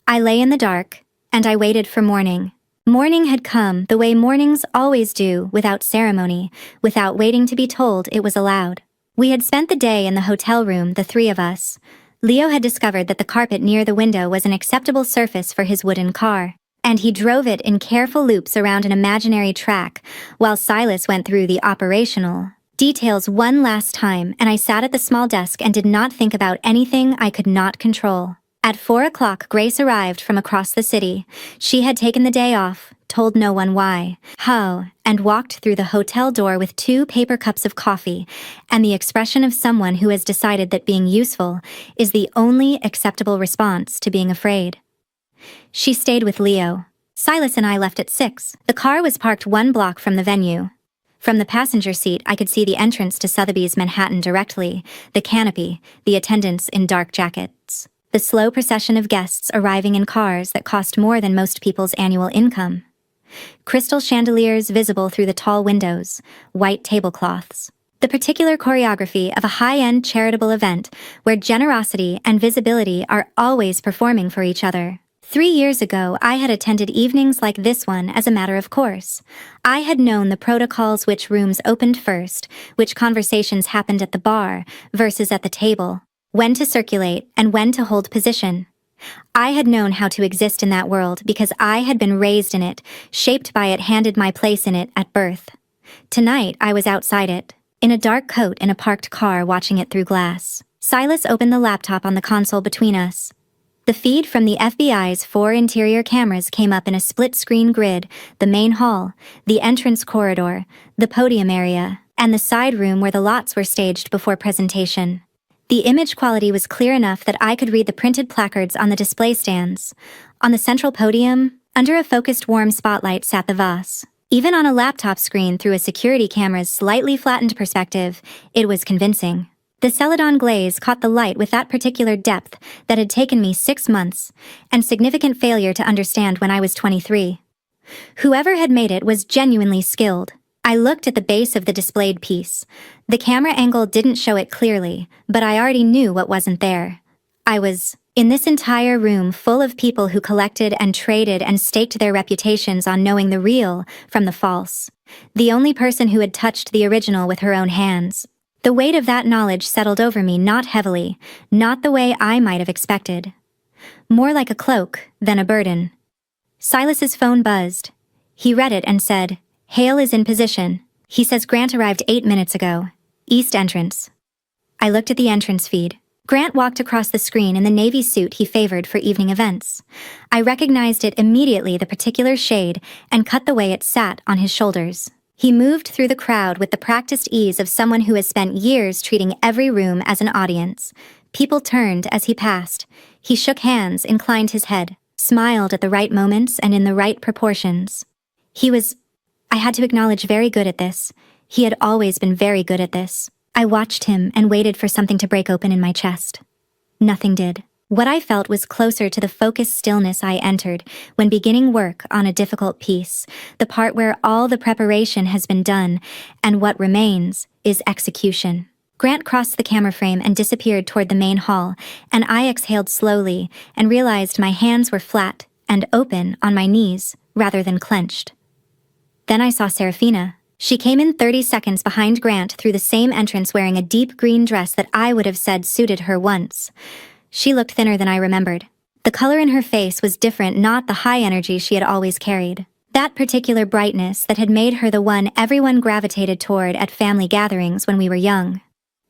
I lay in the dark, and I waited for morning. Morning had come the way mornings always do, without ceremony, without waiting to be told it was allowed. We had spent the day in the hotel room, the 3 of us. Leo had discovered that the carpet near the window was an acceptable surface for his wooden car, and he drove it in careful loops around an imaginary track, while Silas went through the operational details one last time, and I sat at the small desk and did not think about anything I could not control. At 4 o'clock, Grace arrived from across the city. She had taken the day off, told no one why, how, and walked through the hotel door with 2 paper cups of coffee, and the expression of someone who has decided that being useful is the only acceptable response to being afraid. She stayed with Leo. Silas and I left at 6. The car was parked 1 block from the venue. From the passenger seat, I could see the entrance to Sotheby's Manhattan directly, the canopy, the attendants in dark jackets. The slow procession of guests arriving in cars that cost more than most people's annual income. Crystal chandeliers visible through the tall windows, white tablecloths. The particular choreography of a high-end charitable event where generosity and visibility are always performing for each other. 3 years ago, I had attended evenings like this one as a matter of course. I had known the protocols, which rooms opened first, which conversations happened at the bar versus at the table, when to circulate and when to hold position. I had known how to exist in that world because I had been raised in it, shaped by it, handed my place in it at birth. Tonight, I was outside it, in a dark coat in a parked car, watching it through glass. Silas opened the laptop on the console between us. The feed from the FBI's 4 interior cameras came up in a split-screen grid: the main hall, the entrance corridor, the podium area, and the side room where the lots were staged before presentation. The image quality was clear enough that I could read the printed placards on the display stands. On the central podium, under a focused warm spotlight, sat the vase. Even on a laptop screen through a security camera's slightly flattened perspective, it was convincing. The celadon glaze caught the light with that particular depth that had taken me 6 months, and significant failure to understand when I was 23. Whoever had made it was genuinely skilled. I looked at the base of the displayed piece. The camera angle didn't show it clearly, but I already knew what wasn't there. I was in this entire room full of people who collected and traded and staked their reputations on knowing the real from the false. The only person who had touched the original with her own hands. The weight of that knowledge settled over me, not heavily, not the way I might have expected. More like a cloak than a burden. Silas's phone buzzed. He read it and said, "Hale is in position. He says Grant arrived 8 minutes ago. East entrance." I looked at the entrance feed. Grant walked across the screen in the navy suit he favored for evening events. I recognized it immediately, the particular shade, and cut the way it sat on his shoulders. He moved through the crowd with the practiced ease of someone who has spent years treating every room as an audience. People turned as he passed. He shook hands, inclined his head, smiled at the right moments and in the right proportions. He was, I had to acknowledge, very good at this. He had always been very good at this. I watched him and waited for something to break open in my chest. Nothing did. What I felt was closer to the focused stillness I entered when beginning work on a difficult piece, the part where all the preparation has been done, and what remains is execution. Grant crossed the camera frame and disappeared toward the main hall, and I exhaled slowly and realized my hands were flat and open on my knees rather than clenched. Then I saw Serafina. She came in 30 seconds behind Grant through the same entrance wearing a deep green dress that I would have said suited her once. She looked thinner than I remembered. The color in her face was different, not the high energy she had always carried. That particular brightness that had made her the one everyone gravitated toward at family gatherings when we were young.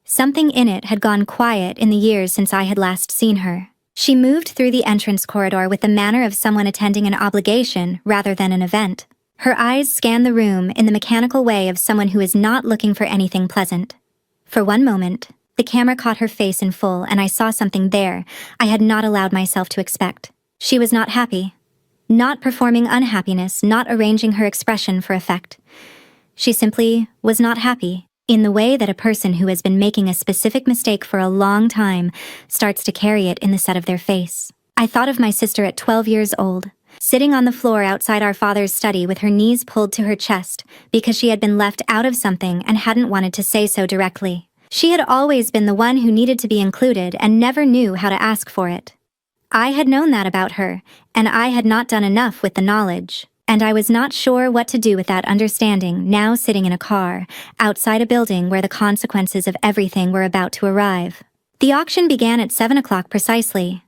Something in it had gone quiet in the years since I had last seen her. She moved through the entrance corridor with the manner of someone attending an obligation rather than an event. Her eyes scanned the room in the mechanical way of someone who is not looking for anything pleasant. For one moment, the camera caught her face in full, and I saw something there I had not allowed myself to expect. She was not happy. Not performing unhappiness, not arranging her expression for effect. She simply was not happy, in the way that a person who has been making a specific mistake for a long time starts to carry it in the set of their face. I thought of my sister at 12 years old, sitting on the floor outside our father's study with her knees pulled to her chest because she had been left out of something and hadn't wanted to say so directly. She had always been the one who needed to be included and never knew how to ask for it. I had known that about her, and I had not done enough with the knowledge, and I was not sure what to do with that understanding now sitting in a car, outside a building where the consequences of everything were about to arrive. The auction began at 7 o'clock precisely.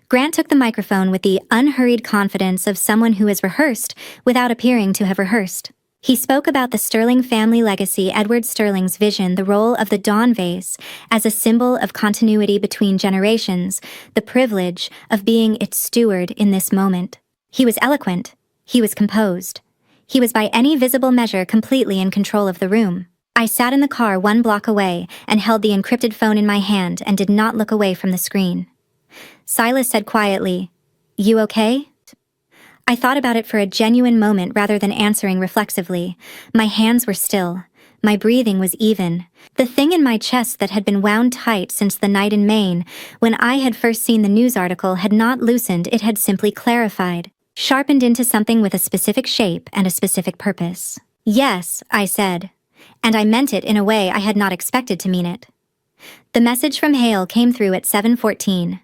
Grant took the microphone with the unhurried confidence of someone who has rehearsed without appearing to have rehearsed. He spoke about the Sterling family legacy, Edward Sterling's vision, the role of the Dawn vase as a symbol of continuity between generations, the privilege of being its steward in this moment. He was eloquent. He was composed. He was by any visible measure completely in control of the room. I sat in the car 1 block away and held the encrypted phone in my hand and did not look away from the screen. Silas said quietly, "You okay?" I thought about it for a genuine moment rather than answering reflexively. My hands were still. My breathing was even. The thing in my chest that had been wound tight since the night in Maine, when I had first seen the news article, had not loosened, it had simply clarified, sharpened into something with a specific shape and a specific purpose. "Yes," I said. And I meant it in a way I had not expected to mean it. The message from Hale came through at 7:14.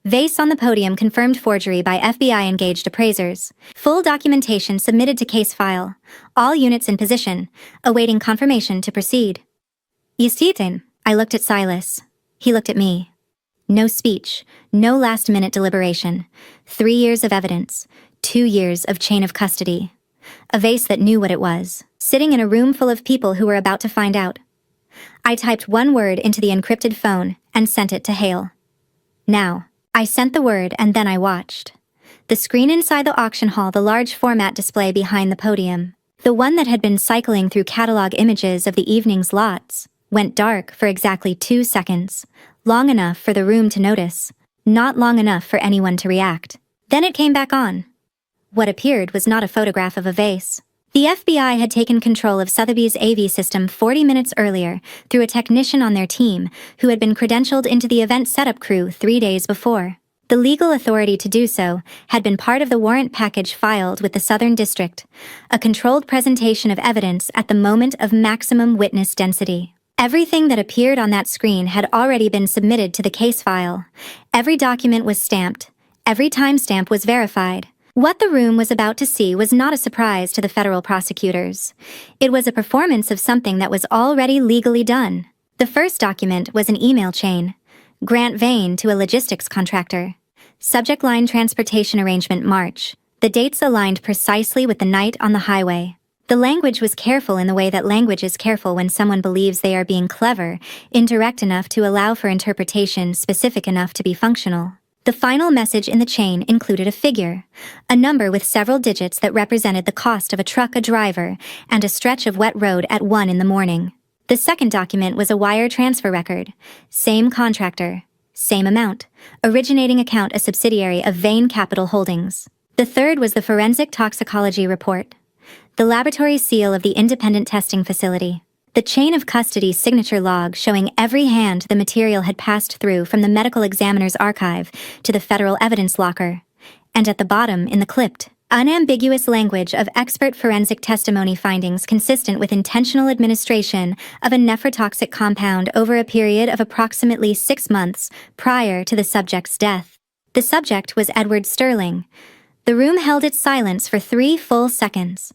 Vase on the podium confirmed forgery by FBI-engaged appraisers. Full documentation submitted to case file. All units in position, awaiting confirmation to proceed. Yestitin. I looked at Silas. He looked at me. No speech, no last-minute deliberation. 3 years of evidence, 2 years of chain of custody. A vase that knew what it was, sitting in a room full of people who were about to find out. I typed one word into the encrypted phone and sent it to Hale. Now. I sent the word and then I watched. The screen inside the auction hall, the large format display behind the podium, the one that had been cycling through catalog images of the evening's lots, went dark for exactly 2 seconds, long enough for the room to notice, not long enough for anyone to react. Then it came back on. What appeared was not a photograph of a vase. The FBI had taken control of Sotheby's AV system 40 minutes earlier through a technician on their team who had been credentialed into the event setup crew 3 days before. The legal authority to do so had been part of the warrant package filed with the Southern District, a controlled presentation of evidence at the moment of maximum witness density. Everything that appeared on that screen had already been submitted to the case file. Every document was stamped. Every timestamp was verified. What the room was about to see was not a surprise to the federal prosecutors. It was a performance of something that was already legally done. The first document was an email chain. Grant Vane to a logistics contractor. Subject line transportation arrangement March. The dates aligned precisely with the night on the highway. The language was careful in the way that language is careful when someone believes they are being clever, indirect enough to allow for interpretation, specific enough to be functional. The final message in the chain included a figure, a number with several digits that represented the cost of a truck, a driver, and a stretch of wet road at 1 in the morning. The second document was a wire transfer record. Same contractor, same amount, originating account a subsidiary of Vane Capital Holdings. The third was the forensic toxicology report, the laboratory seal of the independent testing facility. The chain of custody signature log showing every hand the material had passed through from the medical examiner's archive to the federal evidence locker. And at the bottom, in the clipped, unambiguous language of expert forensic testimony findings consistent with intentional administration of a nephrotoxic compound over a period of approximately 6 months prior to the subject's death. The subject was Edward Sterling. The room held its silence for 3 full seconds.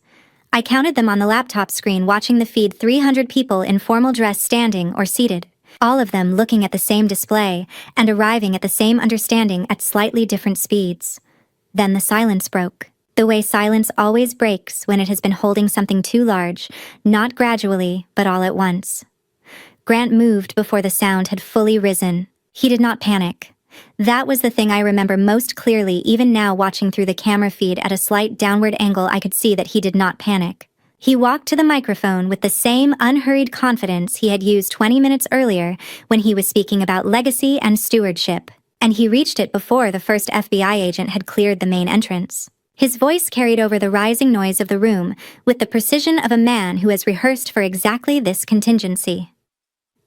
I counted them on the laptop screen, watching the feed 300 people in formal dress standing or seated, all of them looking at the same display and arriving at the same understanding at slightly different speeds. Then the silence broke, the way silence always breaks when it has been holding something too large, not gradually, but all at once. Grant moved before the sound had fully risen. He did not panic. That was the thing I remember most clearly. Even now, watching through the camera feed at a slight downward angle, I could see that he did not panic. He walked to the microphone with the same unhurried confidence he had used 20 minutes earlier when he was speaking about legacy and stewardship, and he reached it before the first FBI agent had cleared the main entrance. His voice carried over the rising noise of the room with the precision of a man who has rehearsed for exactly this contingency.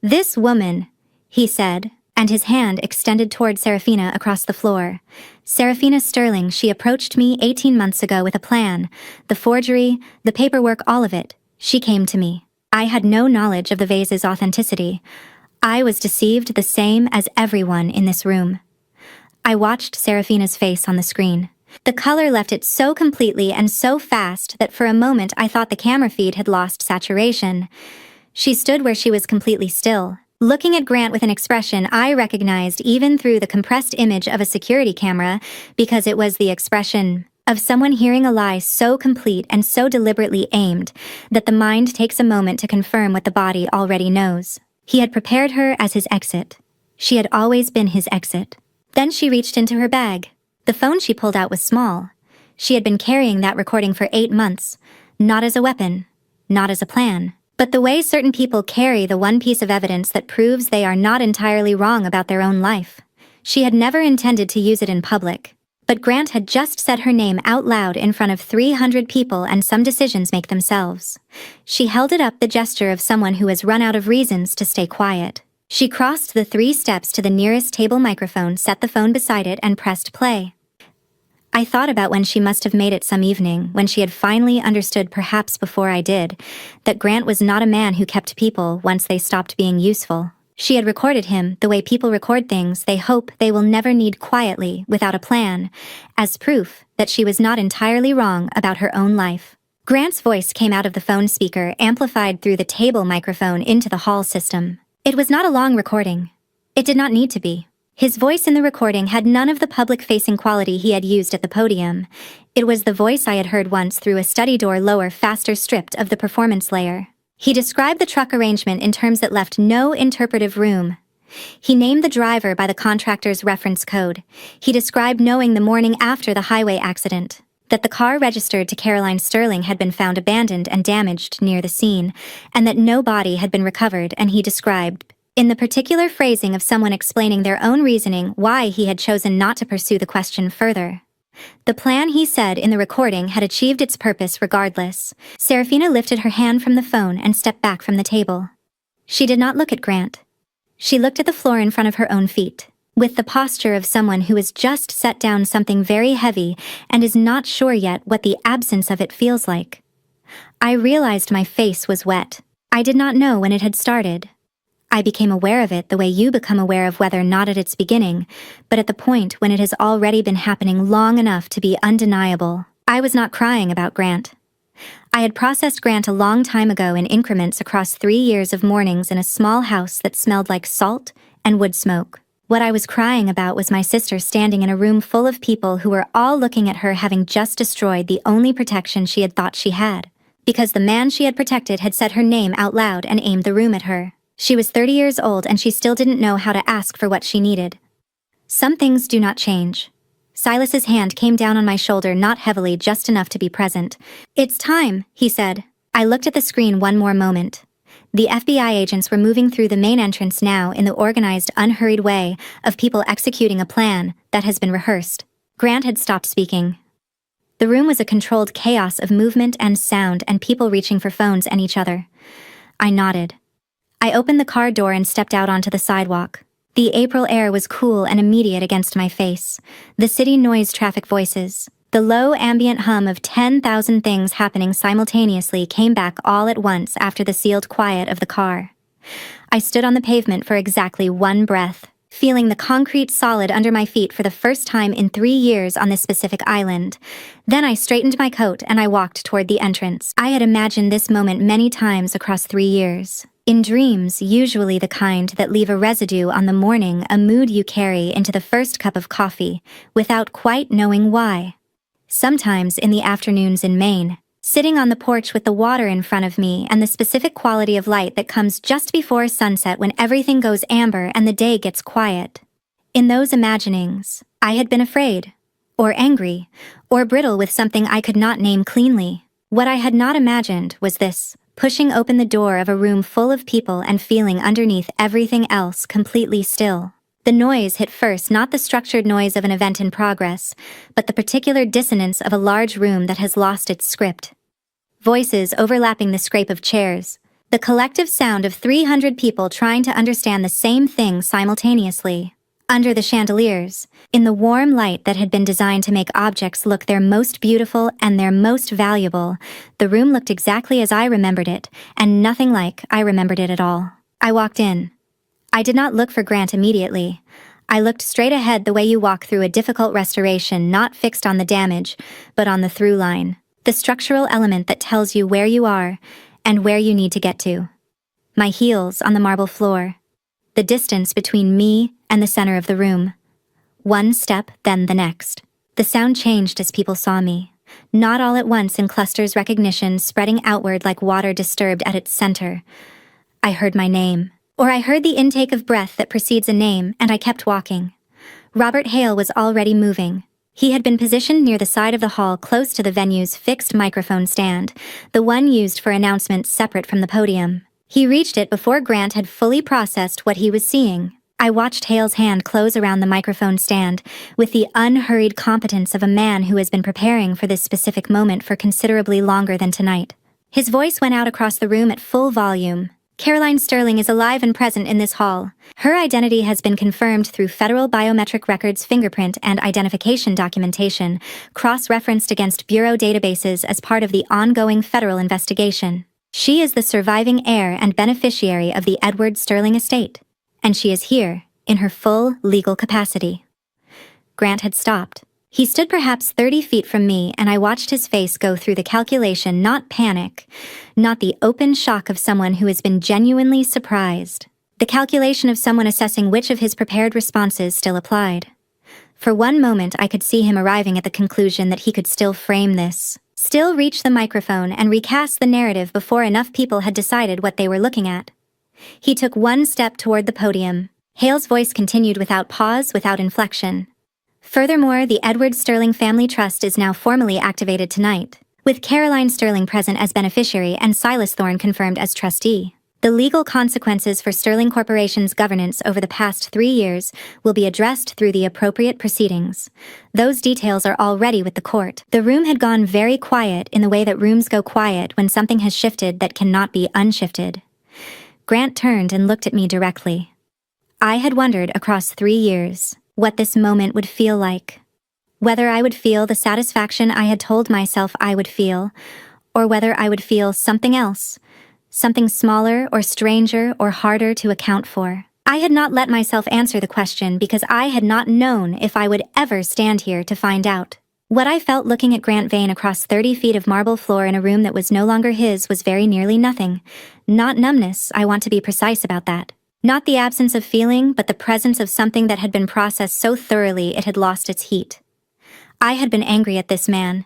"This woman," he said, and his hand extended toward Serafina across the floor. "Serafina Sterling, she approached me 18 months ago with a plan. The forgery, the paperwork, all of it. She came to me. I had no knowledge of the vase's authenticity. I was deceived the same as everyone in this room." I watched Serafina's face on the screen. The color left it so completely and so fast that for a moment I thought the camera feed had lost saturation. She stood where she was completely still, looking at Grant with an expression I recognized even through the compressed image of a security camera, because it was the expression of someone hearing a lie so complete and so deliberately aimed that the mind takes a moment to confirm what the body already knows. He had prepared her as his exit. She had always been his exit. Then she reached into her bag. The phone she pulled out was small. She had been carrying that recording for 8 months, not as a weapon, not as a plan, but the way certain people carry the one piece of evidence that proves they are not entirely wrong about their own life. She had never intended to use it in public, but Grant had just said her name out loud in front of 300 people, and some decisions make themselves. She held it up, the gesture of someone who has run out of reasons to stay quiet. She crossed the 3 steps to the nearest table microphone, set the phone beside it, and pressed play. I thought about when she must have made it some evening, when she had finally understood, perhaps before I did, that Grant was not a man who kept people once they stopped being useful. She had recorded him the way people record things they hope they will never need, quietly, without a plan, as proof that she was not entirely wrong about her own life. Grant's voice came out of the phone speaker, amplified through the table microphone into the hall system. It was not a long recording. It did not need to be. His voice in the recording had none of the public-facing quality he had used at the podium. It was the voice I had heard once through a study door lower, faster, stripped of the performance layer. He described the truck arrangement in terms that left no interpretive room. He named the driver by the contractor's reference code. He described knowing the morning after the highway accident that the car registered to Caroline Sterling had been found abandoned and damaged near the scene, and that no body had been recovered, and he described, in the particular phrasing of someone explaining their own reasoning, why he had chosen not to pursue the question further. The plan, he said in the recording, had achieved its purpose regardless. Serafina lifted her hand from the phone and stepped back from the table. She did not look at Grant. She looked at the floor in front of her own feet, with the posture of someone who has just set down something very heavy and is not sure yet what the absence of it feels like. I realized my face was wet. I did not know when it had started. I became aware of it the way you become aware of weather, not at its beginning, but at the point when it has already been happening long enough to be undeniable. I was not crying about Grant. I had processed Grant a long time ago in increments across 3 years of mornings in a small house that smelled like salt and wood smoke. What I was crying about was my sister standing in a room full of people who were all looking at her, having just destroyed the only protection she had thought she had, because the man she had protected had said her name out loud and aimed the room at her. She was 30 years old, and she still didn't know how to ask for what she needed. Some things do not change. Silas's hand came down on my shoulder, not heavily, just enough to be present. "It's time," he said. I looked at the screen one more moment. The FBI agents were moving through the main entrance now in the organized, unhurried way of people executing a plan that has been rehearsed. Grant had stopped speaking. The room was a controlled chaos of movement and sound and people reaching for phones and each other. I nodded. I opened the car door and stepped out onto the sidewalk. The April air was cool and immediate against my face. The city noise traffic voices, the low ambient hum of 10,000 things happening simultaneously came back all at once after the sealed quiet of the car. I stood on the pavement for exactly one breath, feeling the concrete solid under my feet for the first time in 3 years on this specific island. Then I straightened my coat and I walked toward the entrance. I had imagined this moment many times across 3 years. In dreams, usually the kind that leave a residue on the morning, a mood you carry into the first cup of coffee, without quite knowing why. Sometimes in the afternoons in Maine, sitting on the porch with the water in front of me and the specific quality of light that comes just before sunset when everything goes amber and the day gets quiet. In those imaginings, I had been afraid, or angry, or brittle with something I could not name cleanly. What I had not imagined was this: pushing open the door of a room full of people and feeling underneath everything else completely still. The noise hit first, not the structured noise of an event in progress, but the particular dissonance of a large room that has lost its script. Voices overlapping the scrape of chairs, the collective sound of 300 people trying to understand the same thing simultaneously. Under the chandeliers, in the warm light that had been designed to make objects look their most beautiful and their most valuable, the room looked exactly as I remembered it, and nothing like I remembered it at all. I walked in. I did not look for Grant immediately. I looked straight ahead the way you walk through a difficult restoration, not fixed on the damage, but on the through line, the structural element that tells you where you are and where you need to get to. My heels on the marble floor. The distance between me and the center of the room. One step, then the next. The sound changed as people saw me. Not all at once in clusters, recognition spreading outward like water disturbed at its center. I heard my name. Or I heard the intake of breath that precedes a name, and I kept walking. Robert Hale was already moving. He had been positioned near the side of the hall close to the venue's fixed microphone stand, the one used for announcements separate from the podium. He reached it before Grant had fully processed what he was seeing. I watched Hale's hand close around the microphone stand, with the unhurried competence of a man who has been preparing for this specific moment for considerably longer than tonight. His voice went out across the room at full volume. Caroline Sterling is alive and present in this hall. Her identity has been confirmed through federal biometric records, fingerprint, and identification documentation, cross-referenced against bureau databases as part of the ongoing federal investigation. She is the surviving heir and beneficiary of the Edward Sterling estate, and she is here in her full legal capacity. Grant had stopped. He stood perhaps 30 feet from me, and I watched his face go through the calculation, not panic, not the open shock of someone who has been genuinely surprised. The calculation of someone assessing which of his prepared responses still applied. For one moment, I could see him arriving at the conclusion that he could still frame this, still reach the microphone and recast the narrative before enough people had decided what they were looking at. He took one step toward the podium. Hale's voice continued without pause, without inflection. Furthermore, the Edward Sterling Family Trust is now formally activated tonight, with Caroline Sterling present as beneficiary and Silas Thorne confirmed as trustee. The legal consequences for Sterling Corporation's governance over the past 3 years will be addressed through the appropriate proceedings. Those details are already with the court. The room had gone very quiet in the way that rooms go quiet when something has shifted that cannot be unshifted. Grant turned and looked at me directly. I had wondered across 3 years what this moment would feel like. Whether I would feel the satisfaction I had told myself I would feel, or whether I would feel something else, something smaller or stranger or harder to account for. I had not let myself answer the question because I had not known if I would ever stand here to find out. What I felt looking at Grant Vane across 30 feet of marble floor in a room that was no longer his was very nearly nothing. Not numbness, I want to be precise about that. Not the absence of feeling, but the presence of something that had been processed so thoroughly it had lost its heat. I had been angry at this man.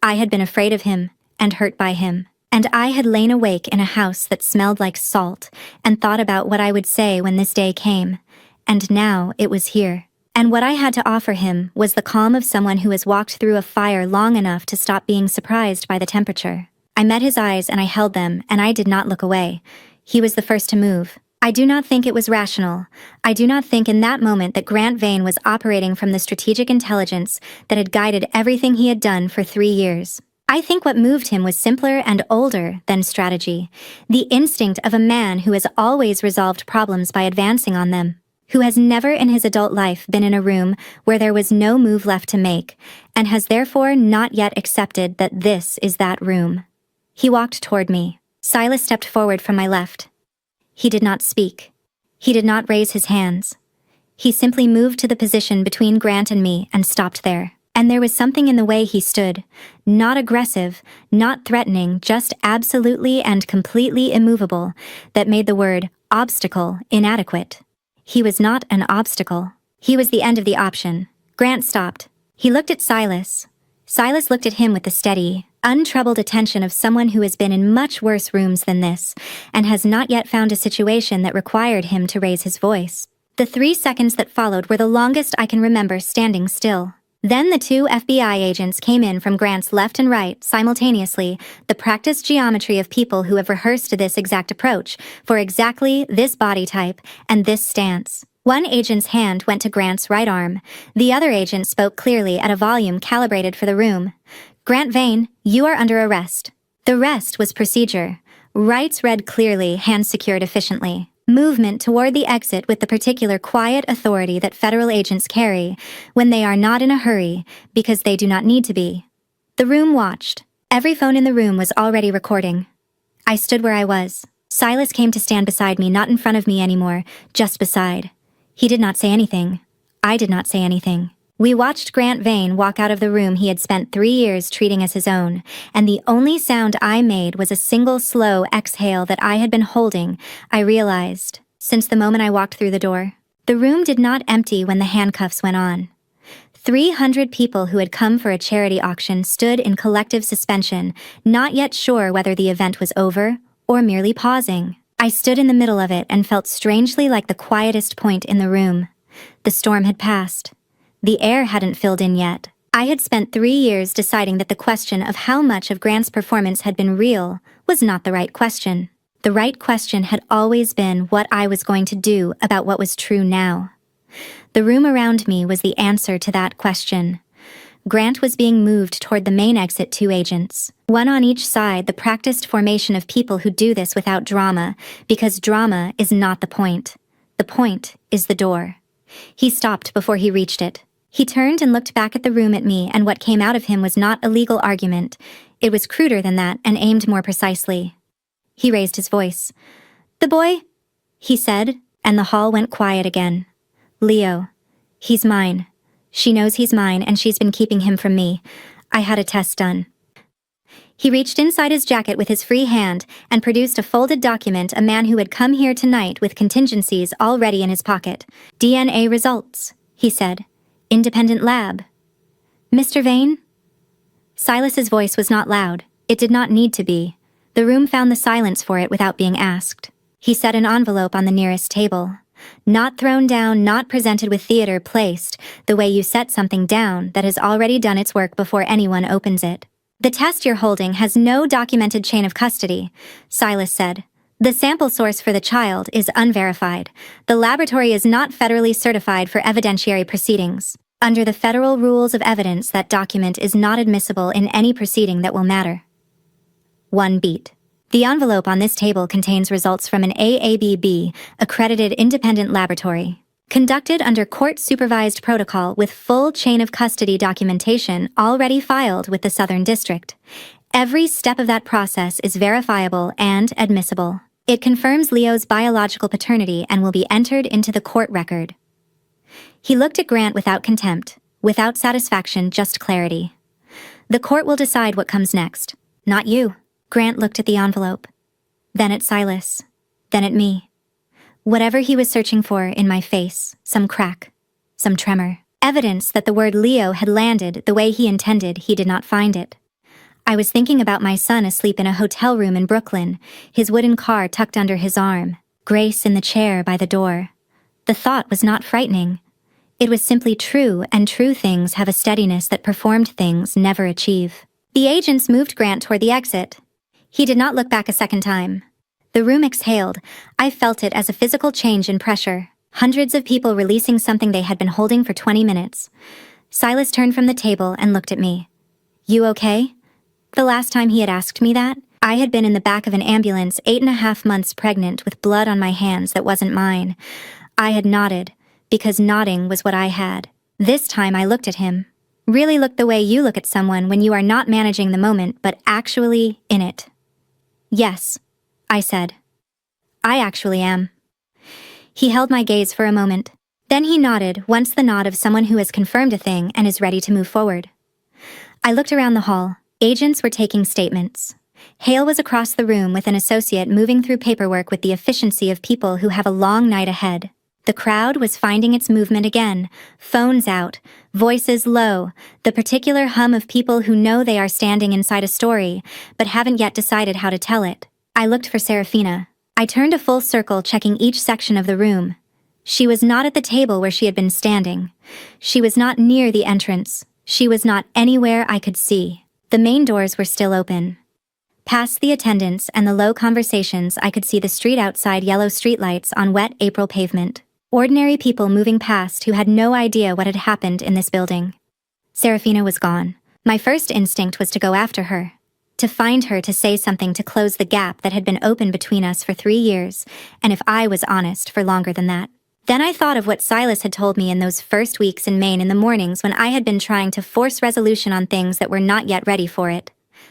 I had been afraid of him, and hurt by him. And I had lain awake in a house that smelled like salt, and thought about what I would say when this day came. And now it was here. And what I had to offer him was the calm of someone who has walked through a fire long enough to stop being surprised by the temperature. I met his eyes and I held them, and I did not look away. He was the first to move. I do not think it was rational. I do not think in that moment that Grant Vane was operating from the strategic intelligence that had guided everything he had done for 3 years. I think what moved him was simpler and older than strategy, the instinct of a man who has always resolved problems by advancing on them, who has never in his adult life been in a room where there was no move left to make, and has therefore not yet accepted that this is that room. He walked toward me. Silas stepped forward from my left. He did not speak. He did not raise his hands. He simply moved to the position between Grant and me and stopped there. And there was something in the way he stood, not aggressive, not threatening, just absolutely and completely immovable, that made the word obstacle inadequate. He was not an obstacle. He was the end of the option. Grant stopped. He looked at Silas. Silas looked at him with the steady, untroubled attention of someone who has been in much worse rooms than this, and has not yet found a situation that required him to raise his voice. The 3 seconds that followed were the longest I can remember standing still. Then the 2 FBI agents came in from Grant's left and right simultaneously, the practiced geometry of people who have rehearsed this exact approach for exactly this body type and this stance. One agent's hand went to Grant's right arm. The other agent spoke clearly at a volume calibrated for the room. "Grant Vane, you are under arrest." The rest was procedure. Rights read clearly, hands secured efficiently. Movement toward the exit with the particular quiet authority that federal agents carry when they are not in a hurry because they do not need to be. The room watched. Every phone in the room was already recording. I stood where I was. Silas came to stand beside me, not in front of me anymore, just beside. He did not say anything. I did not say anything. We watched Grant Vane walk out of the room he had spent 3 years treating as his own, and the only sound I made was a single slow exhale that I had been holding, I realized, since the moment I walked through the door. The room did not empty when the handcuffs went on. 300 people who had come for a charity auction stood in collective suspension, not yet sure whether the event was over or merely pausing. I stood in the middle of it and felt strangely like the quietest point in the room. The storm had passed. The air hadn't filled in yet. I had spent 3 years deciding that the question of how much of Grant's performance had been real was not the right question. The right question had always been what I was going to do about what was true now. The room around me was the answer to that question. Grant was being moved toward the main exit 2 agents, one on each side, the practiced formation of people who do this without drama, because drama is not the point. The point is the door. He stopped before he reached it. He turned and looked back at the room at me, and what came out of him was not a legal argument. It was cruder than that and aimed more precisely. He raised his voice. "The boy," he said, and the hall went quiet again. "Leo. He's mine. She knows he's mine, and she's been keeping him from me. I had a test done." He reached inside his jacket with his free hand and produced a folded document, a man who had come here tonight with contingencies already in his pocket. "DNA results," he said. "Independent lab." "Mr. Vane?" Silas's voice was not loud. It did not need to be. The room found the silence for it without being asked. He set an envelope on the nearest table. Not thrown down, not presented with theater placed, the way you set something down that has already done its work before anyone opens it. "The test you're holding has no documented chain of custody," Silas said. "The sample source for the child is unverified. The laboratory is not federally certified for evidentiary proceedings. Under the federal rules of evidence, that document is not admissible in any proceeding that will matter." 1 beat. The envelope on this table contains results from an AABB, accredited independent laboratory, conducted under court-supervised protocol with full chain of custody documentation already filed with the Southern District. Every step of that process is verifiable and admissible. It confirms Leo's biological paternity and will be entered into the court record. He looked at Grant without contempt, without satisfaction, just clarity. "The court will decide what comes next, not you." Grant looked at the envelope, then at Silas, then at me. Whatever he was searching for in my face, some crack, some tremor, evidence that the word Leo had landed the way he intended, he did not find it. I was thinking about my son asleep in a hotel room in Brooklyn, his wooden car tucked under his arm, Grace in the chair by the door. The thought was not frightening. It was simply true, and true things have a steadiness that performed things never achieve. The agents moved Grant toward the exit. He did not look back a second time. The room exhaled. I felt it as a physical change in pressure. Hundreds of people releasing something they had been holding for 20 minutes. Silas turned from the table and looked at me. "You okay?" The last time he had asked me that, I had been in the back of an ambulance 8.5 months pregnant with blood on my hands that wasn't mine. I had nodded, because nodding was what I had. This time I looked at him. Really looked the way you look at someone when you are not managing the moment but actually in it. Yes, I said. I actually am. He held my gaze for a moment. Then he nodded, once the nod of someone who has confirmed a thing and is ready to move forward. I looked around the hall. Agents were taking statements. Hale was across the room with an associate moving through paperwork with the efficiency of people who have a long night ahead. The crowd was finding its movement again, phones out, voices low, the particular hum of people who know they are standing inside a story, but haven't yet decided how to tell it. I looked for Serafina. I turned a full circle, checking each section of the room. She was not at the table where she had been standing. She was not near the entrance. She was not anywhere I could see. The main doors were still open. Past the attendants and the low conversations, I could see the street outside, yellow streetlights on wet April pavement. Ordinary people moving past who had no idea what had happened in this building. Serafina was gone. My first instinct was to go after her. To find her, to say something to close the gap that had been open between us for 3 years, and if I was honest, for longer than that. Then I thought of what Silas had told me in those first weeks in Maine in the mornings when I had been trying to force resolution on things that were not yet ready for it.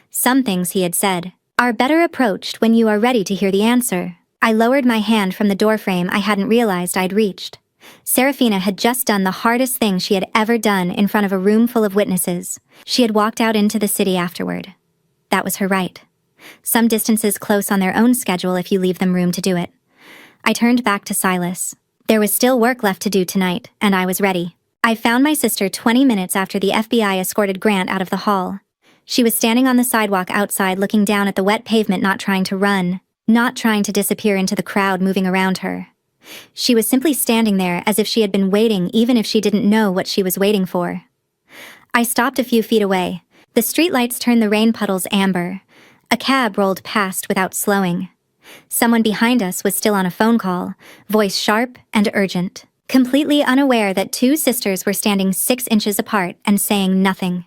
Some things, he had said, are better approached when you are ready to hear the answer. I lowered my hand from the doorframe I hadn't realized I'd reached. Serafina had just done the hardest thing she had ever done in front of a room full of witnesses. She had walked out into the city afterward. That was her right. Some distances close on their own schedule if you leave them room to do it. I turned back to Silas. There was still work left to do tonight, and I was ready. I found my sister 20 minutes after the FBI escorted Grant out of the hall. She was standing on the sidewalk outside looking down at the wet pavement, not trying to run, not trying to disappear into the crowd moving around her. She was simply standing there as if she had been waiting, even if she didn't know what she was waiting for. I stopped a few feet away. The streetlights turned the rain puddles amber. A cab rolled past without slowing. Someone behind us was still on a phone call, voice sharp and urgent, completely unaware that two sisters were standing 6 inches apart and saying nothing.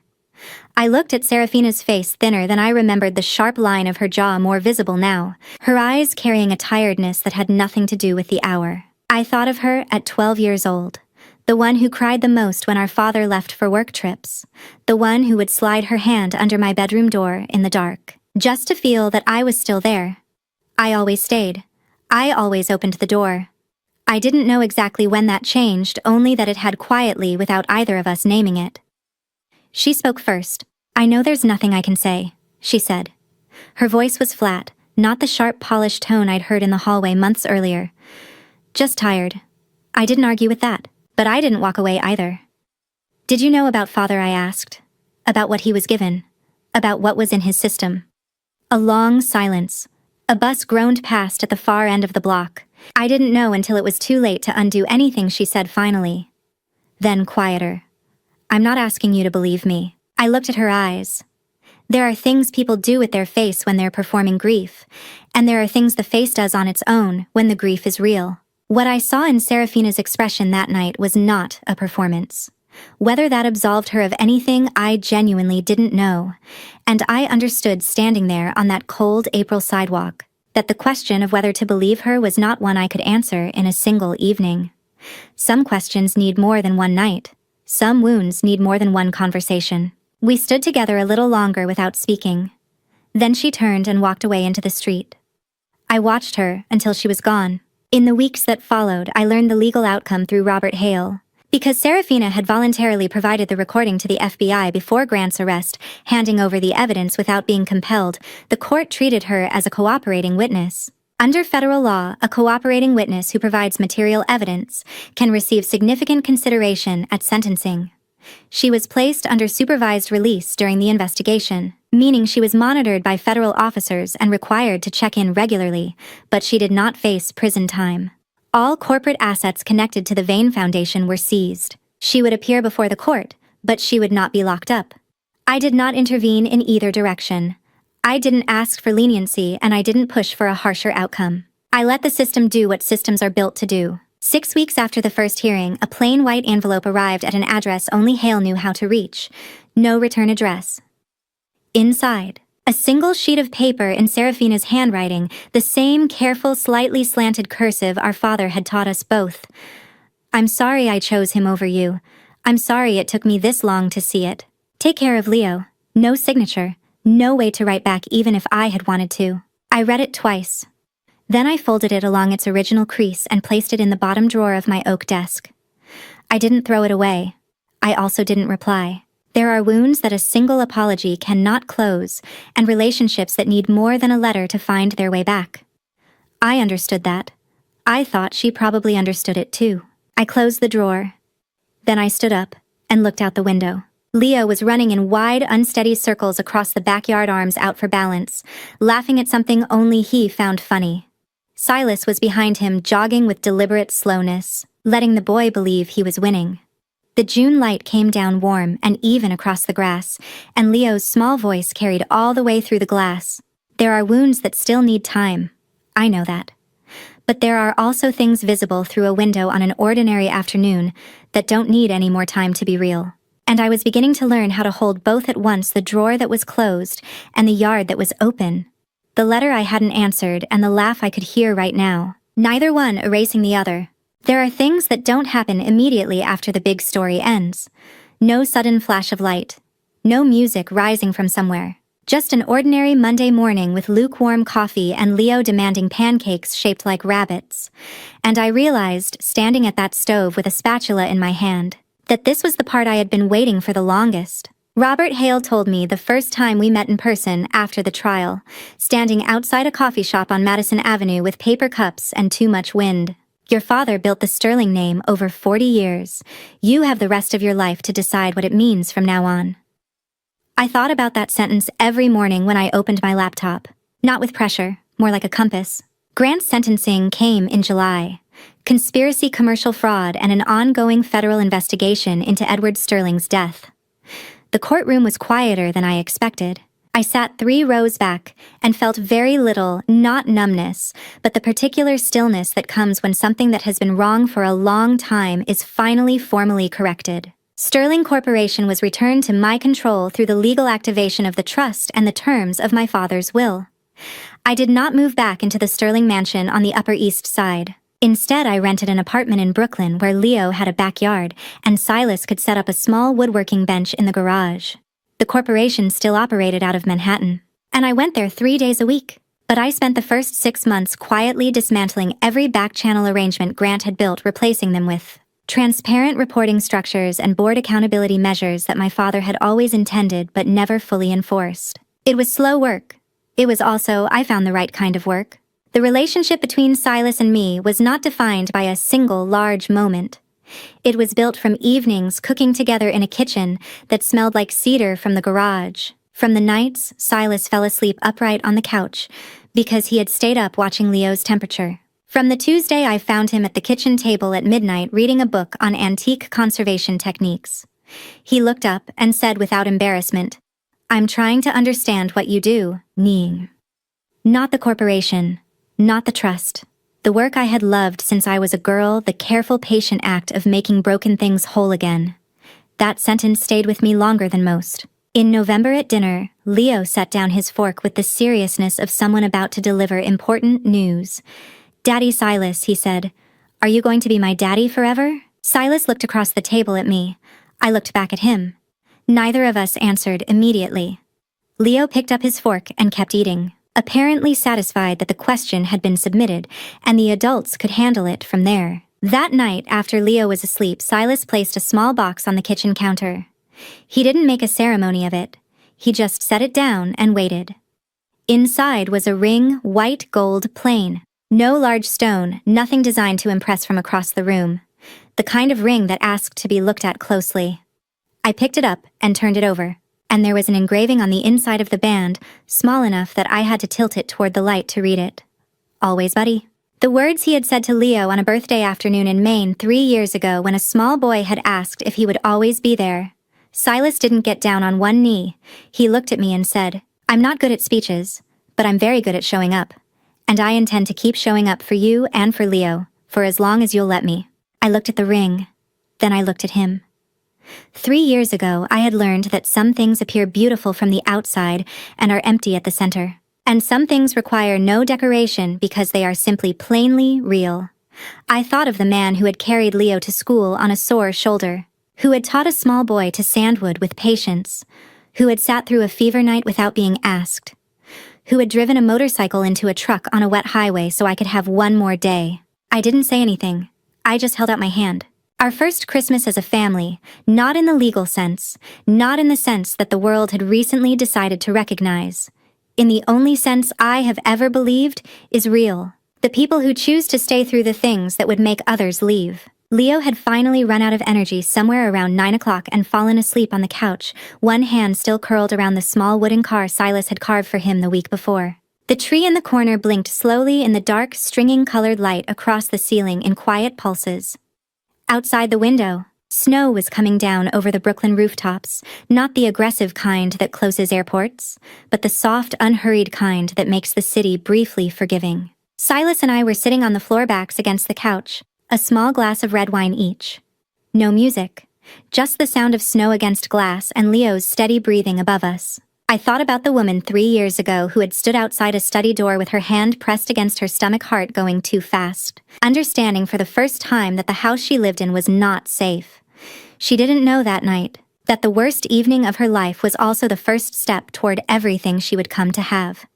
I looked at Serafina's face, thinner than I remembered, the sharp line of her jaw more visible now, her eyes carrying a tiredness that had nothing to do with the hour. I thought of her at 12 years old, the one who cried the most when our father left for work trips, the one who would slide her hand under my bedroom door in the dark, just to feel that I was still there. I always stayed. I always opened the door. I didn't know exactly when that changed, only that it had quietly without either of us naming it. She spoke first. "I know there's nothing I can say," she said. Her voice was flat, not the sharp, polished tone I'd heard in the hallway months earlier. "Just tired." I didn't argue with that, but I didn't walk away either. "Did you know about Father?" I asked. About what he was given. About what was in his system. A long silence. A bus groaned past at the far end of the block. I didn't know until it was too late to undo anything she said finally. Then quieter. "I'm not asking you to believe me." I looked at her eyes. There are things people do with their face when they're performing grief, and there are things the face does on its own when the grief is real. What I saw in Serafina's expression that night was not a performance. Whether that absolved her of anything, I genuinely didn't know, and I understood standing there on that cold April sidewalk, that the question of whether to believe her was not one I could answer in a single evening. Some questions need more than one night. Some wounds need more than one conversation. We stood together a little longer without speaking. Then she turned and walked away into the street. I watched her until she was gone. In the weeks that followed, I learned the legal outcome through Robert Hale. Because Serafina had voluntarily provided the recording to the FBI before Grant's arrest, handing over the evidence without being compelled, the court treated her as a cooperating witness. Under federal law, a cooperating witness who provides material evidence can receive significant consideration at sentencing. She was placed under supervised release during the investigation, meaning she was monitored by federal officers and required to check in regularly, but she did not face prison time. All corporate assets connected to the Vane Foundation were seized. She would appear before the court, but she would not be locked up. I did not intervene in either direction. I didn't ask for leniency, and I didn't push for a harsher outcome. I let the system do what systems are built to do. 6 weeks after the first hearing, a plain white envelope arrived at an address only Hale knew how to reach. No return address. Inside, A single sheet of paper in Serafina's handwriting, the same careful, slightly slanted cursive our father had taught us both. I'm sorry I chose him over you. I'm sorry it took me this long to see it. Take care of Leo. No signature. No way to write back even if I had wanted to. I read it twice. Then I folded it along its original crease and placed it in the bottom drawer of my oak desk. I didn't throw it away. I also didn't reply. There are wounds that a single apology cannot close, and relationships that need more than a letter to find their way back. I understood that. I thought she probably understood it too. I closed the drawer. Then I stood up and looked out the window. Leo was running in wide, unsteady circles across the backyard, arms out for balance, laughing at something only he found funny. Silas was behind him, jogging with deliberate slowness, letting the boy believe he was winning. The June light came down warm and even across the grass, and Leo's small voice carried all the way through the glass. There are wounds that still need time. I know that. But there are also things visible through a window on an ordinary afternoon that don't need any more time to be real. And I was beginning to learn how to hold both at once, the drawer that was closed and the yard that was open. The letter I hadn't answered and the laugh I could hear right now. Neither one erasing the other. There are things that don't happen immediately after the big story ends. No sudden flash of light. No music rising from somewhere. Just an ordinary Monday morning with lukewarm coffee and Leo demanding pancakes shaped like rabbits. And I realized, standing at that stove with a spatula in my hand, that this was the part I had been waiting for the longest. Robert Hale told me the first time we met in person after the trial, standing outside a coffee shop on Madison Avenue with paper cups and too much wind. Your father built the Sterling name over 40 years. You have the rest of your life to decide what it means from now on. I thought about that sentence every morning when I opened my laptop. Not with pressure, more like a compass. Grant's sentencing came in July. Conspiracy, commercial fraud, and an ongoing federal investigation into Edward Sterling's death. The courtroom was quieter than I expected. I sat 3 rows back and felt very little, not numbness, but the particular stillness that comes when something that has been wrong for a long time is finally formally corrected. Sterling Corporation was returned to my control through the legal activation of the trust and the terms of my father's will. I did not move back into the Sterling mansion on the Upper East Side. Instead, I rented an apartment in Brooklyn where Leo had a backyard and Silas could set up a small woodworking bench in the garage. The corporation still operated out of Manhattan, and I went there 3 days a week. But I spent the first 6 months quietly dismantling every back-channel arrangement Grant had built, replacing them with transparent reporting structures and board accountability measures that my father had always intended but never fully enforced. It was slow work. It was also, I found, the right kind of work. The relationship between Silas and me was not defined by a single large moment. It was built from evenings cooking together in a kitchen that smelled like cedar from the garage. From the nights Silas fell asleep upright on the couch because he had stayed up watching Leo's temperature. From the Tuesday I found him at the kitchen table at midnight reading a book on antique conservation techniques. He looked up and said without embarrassment, "I'm trying to understand what you do, Ning." Not the corporation, not the trust. The work I had loved since I was a girl, the careful, patient act of making broken things whole again. That sentence stayed with me longer than most. In November at dinner, Leo set down his fork with the seriousness of someone about to deliver important news. "Daddy Silas," he said, "are you going to be my daddy forever?" Silas looked across the table at me. I looked back at him. Neither of us answered immediately. Leo picked up his fork and kept eating, apparently satisfied that the question had been submitted and the adults could handle it from there. That night, after Leo was asleep, Silas placed a small box on the kitchen counter. He didn't make a ceremony of it. He just set it down and waited. Inside was a ring, white gold, plain. No large stone, nothing designed to impress from across the room. The kind of ring that asked to be looked at closely. I picked it up and turned it over. And there was an engraving on the inside of the band, small enough that I had to tilt it toward the light to read it. "Always, buddy." The words he had said to Leo on a birthday afternoon in Maine 3 years ago when a small boy had asked if he would always be there. Silas didn't get down on one knee. He looked at me and said, "I'm not good at speeches, but I'm very good at showing up. And I intend to keep showing up for you and for Leo, for as long as you'll let me." I looked at the ring. Then I looked at him. 3 years ago, I had learned that some things appear beautiful from the outside and are empty at the center. And some things require no decoration because they are simply plainly real. I thought of the man who had carried Leo to school on a sore shoulder, who had taught a small boy to sandwood with patience, who had sat through a fever night without being asked, who had driven a motorcycle into a truck on a wet highway so I could have one more day. I didn't say anything. I just held out my hand. Our first Christmas as a family, not in the legal sense, not in the sense that the world had recently decided to recognize. In the only sense I have ever believed is real. The people who choose to stay through the things that would make others leave. Leo had finally run out of energy somewhere around 9 o'clock and fallen asleep on the couch, one hand still curled around the small wooden car Silas had carved for him the week before. The tree in the corner blinked slowly in the dark, stringing-colored light across the ceiling in quiet pulses. Outside the window, snow was coming down over the Brooklyn rooftops, not the aggressive kind that closes airports, but the soft, unhurried kind that makes the city briefly forgiving. Silas and I were sitting on the floor backs against the couch, a small glass of red wine each. No music, just the sound of snow against glass and Leo's steady breathing above us. I thought about the woman 3 years ago who had stood outside a study door with her hand pressed against her stomach, heart going too fast, understanding for the first time that the house she lived in was not safe. She didn't know that night that the worst evening of her life was also the first step toward everything she would come to have.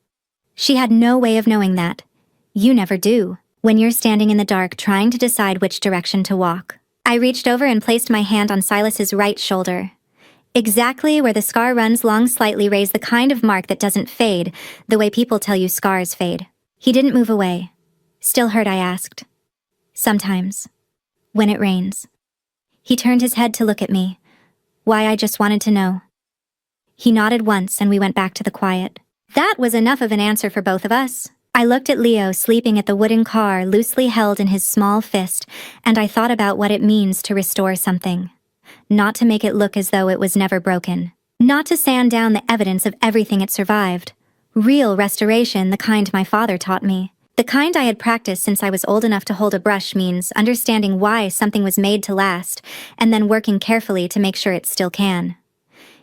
She had no way of knowing that. You never do, when you're standing in the dark trying to decide which direction to walk. I reached over and placed my hand on Silas's right shoulder. Exactly where the scar runs long, slightly raised, the kind of mark that doesn't fade, the way people tell you scars fade. He didn't move away. Still hurt, I asked. Sometimes. When it rains. He turned his head to look at me. Why, I just wanted to know. He nodded once and we went back to the quiet. That was enough of an answer for both of us. I looked at Leo sleeping at the wooden car loosely held in his small fist, and I thought about what it means to restore something. Not to make it look as though it was never broken. Not to sand down the evidence of everything it survived. Real restoration, the kind my father taught me. The kind I had practiced since I was old enough to hold a brush, means understanding why something was made to last, and then working carefully to make sure it still can.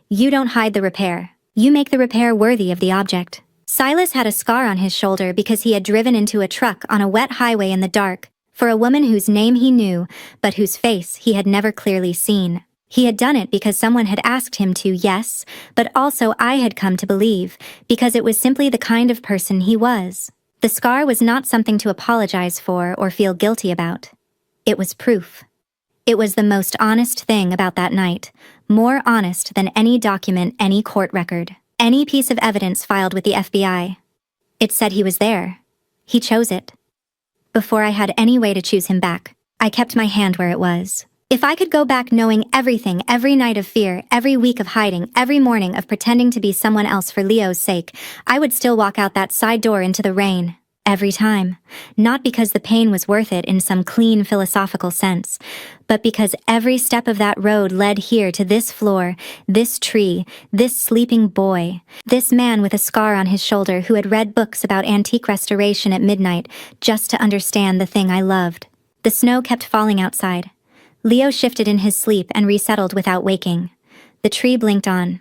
You don't hide the repair. You make the repair worthy of the object. Silas had a scar on his shoulder because he had driven into a truck on a wet highway in the dark, for a woman whose name he knew, but whose face he had never clearly seen. He had done it because someone had asked him to, yes, but also I had come to believe, because it was simply the kind of person he was. The scar was not something to apologize for or feel guilty about. It was proof. It was the most honest thing about that night, more honest than any document, any court record, any piece of evidence filed with the FBI. It said he was there. He chose it. Before I had any way to choose him back, I kept my hand where it was. If I could go back knowing everything, every night of fear, every week of hiding, every morning of pretending to be someone else for Leo's sake, I would still walk out that side door into the rain. Every time. Not because the pain was worth it in some clean philosophical sense, but because every step of that road led here to this floor, this tree, this sleeping boy, this man with a scar on his shoulder who had read books about antique restoration at midnight just to understand the thing I loved. The snow kept falling outside. Leo shifted in his sleep and resettled without waking. The tree blinked on.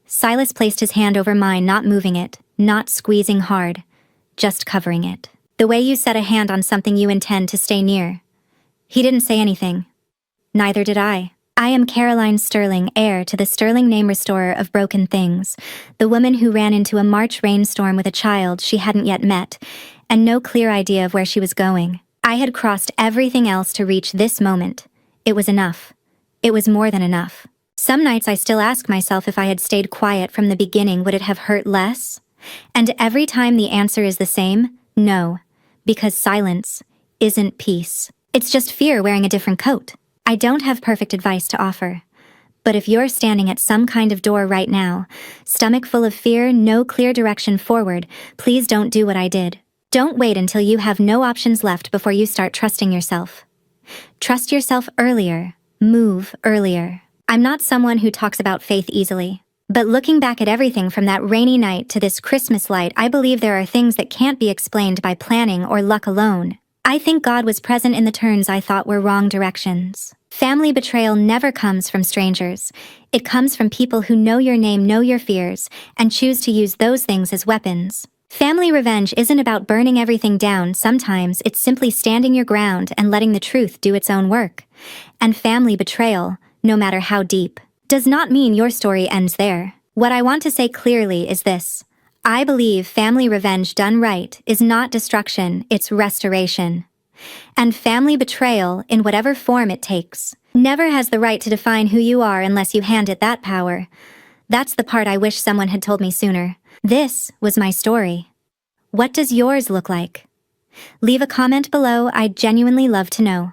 Silas placed his hand over mine, not moving it, not squeezing hard, just covering it. The way you set a hand on something you intend to stay near. He didn't say anything. Neither did I. I am Caroline Sterling, heir to the sterling name restorer of broken things, the woman who ran into a March rainstorm with a child she hadn't yet met, and no clear idea of where she was going. I had crossed everything else to reach this moment. It was enough. It was more than enough. Some nights I still ask myself if I had stayed quiet from the beginning, would it have hurt less? And every time the answer is the same, no, because silence isn't peace. It's just fear wearing a different coat. I don't have perfect advice to offer. But if you're standing at some kind of door right now, stomach full of fear, no clear direction forward, please don't do what I did. Don't wait until you have no options left before you start trusting yourself. Trust yourself earlier. Move earlier. I'm not someone who talks about faith easily. But looking back at everything from that rainy night to this Christmas light, I believe there are things that can't be explained by planning or luck alone. I think God was present in the turns I thought were wrong directions. Family betrayal never comes from strangers. It comes from people who know your name, know your fears, and choose to use those things as weapons. Family revenge isn't about burning everything down. Sometimes it's simply standing your ground and letting the truth do its own work. And family betrayal, no matter how deep, does not mean your story ends there. What I want to say clearly is this. I believe family revenge done right is not destruction, it's restoration. And family betrayal, in whatever form it takes, never has the right to define who you are unless you hand it that power. That's the part I wish someone had told me sooner. This was my story. What does yours look like? Leave a comment below, I'd genuinely love to know.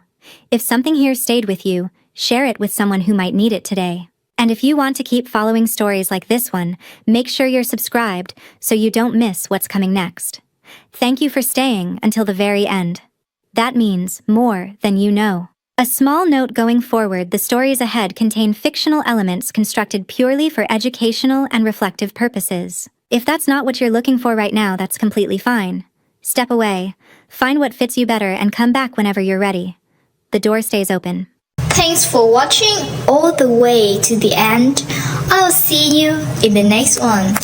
If something here stayed with you, share it with someone who might need it today. And if you want to keep following stories like this one, make sure you're subscribed so you don't miss what's coming next. Thank you for staying until the very end. That means more than you know. A small note going forward, the stories ahead contain fictional elements constructed purely for educational and reflective purposes. If that's not what you're looking for right now, that's completely fine. Step away, find what fits you better, and come back whenever you're ready. The door stays open. Thanks for watching all the way to the end. I'll see you in the next one.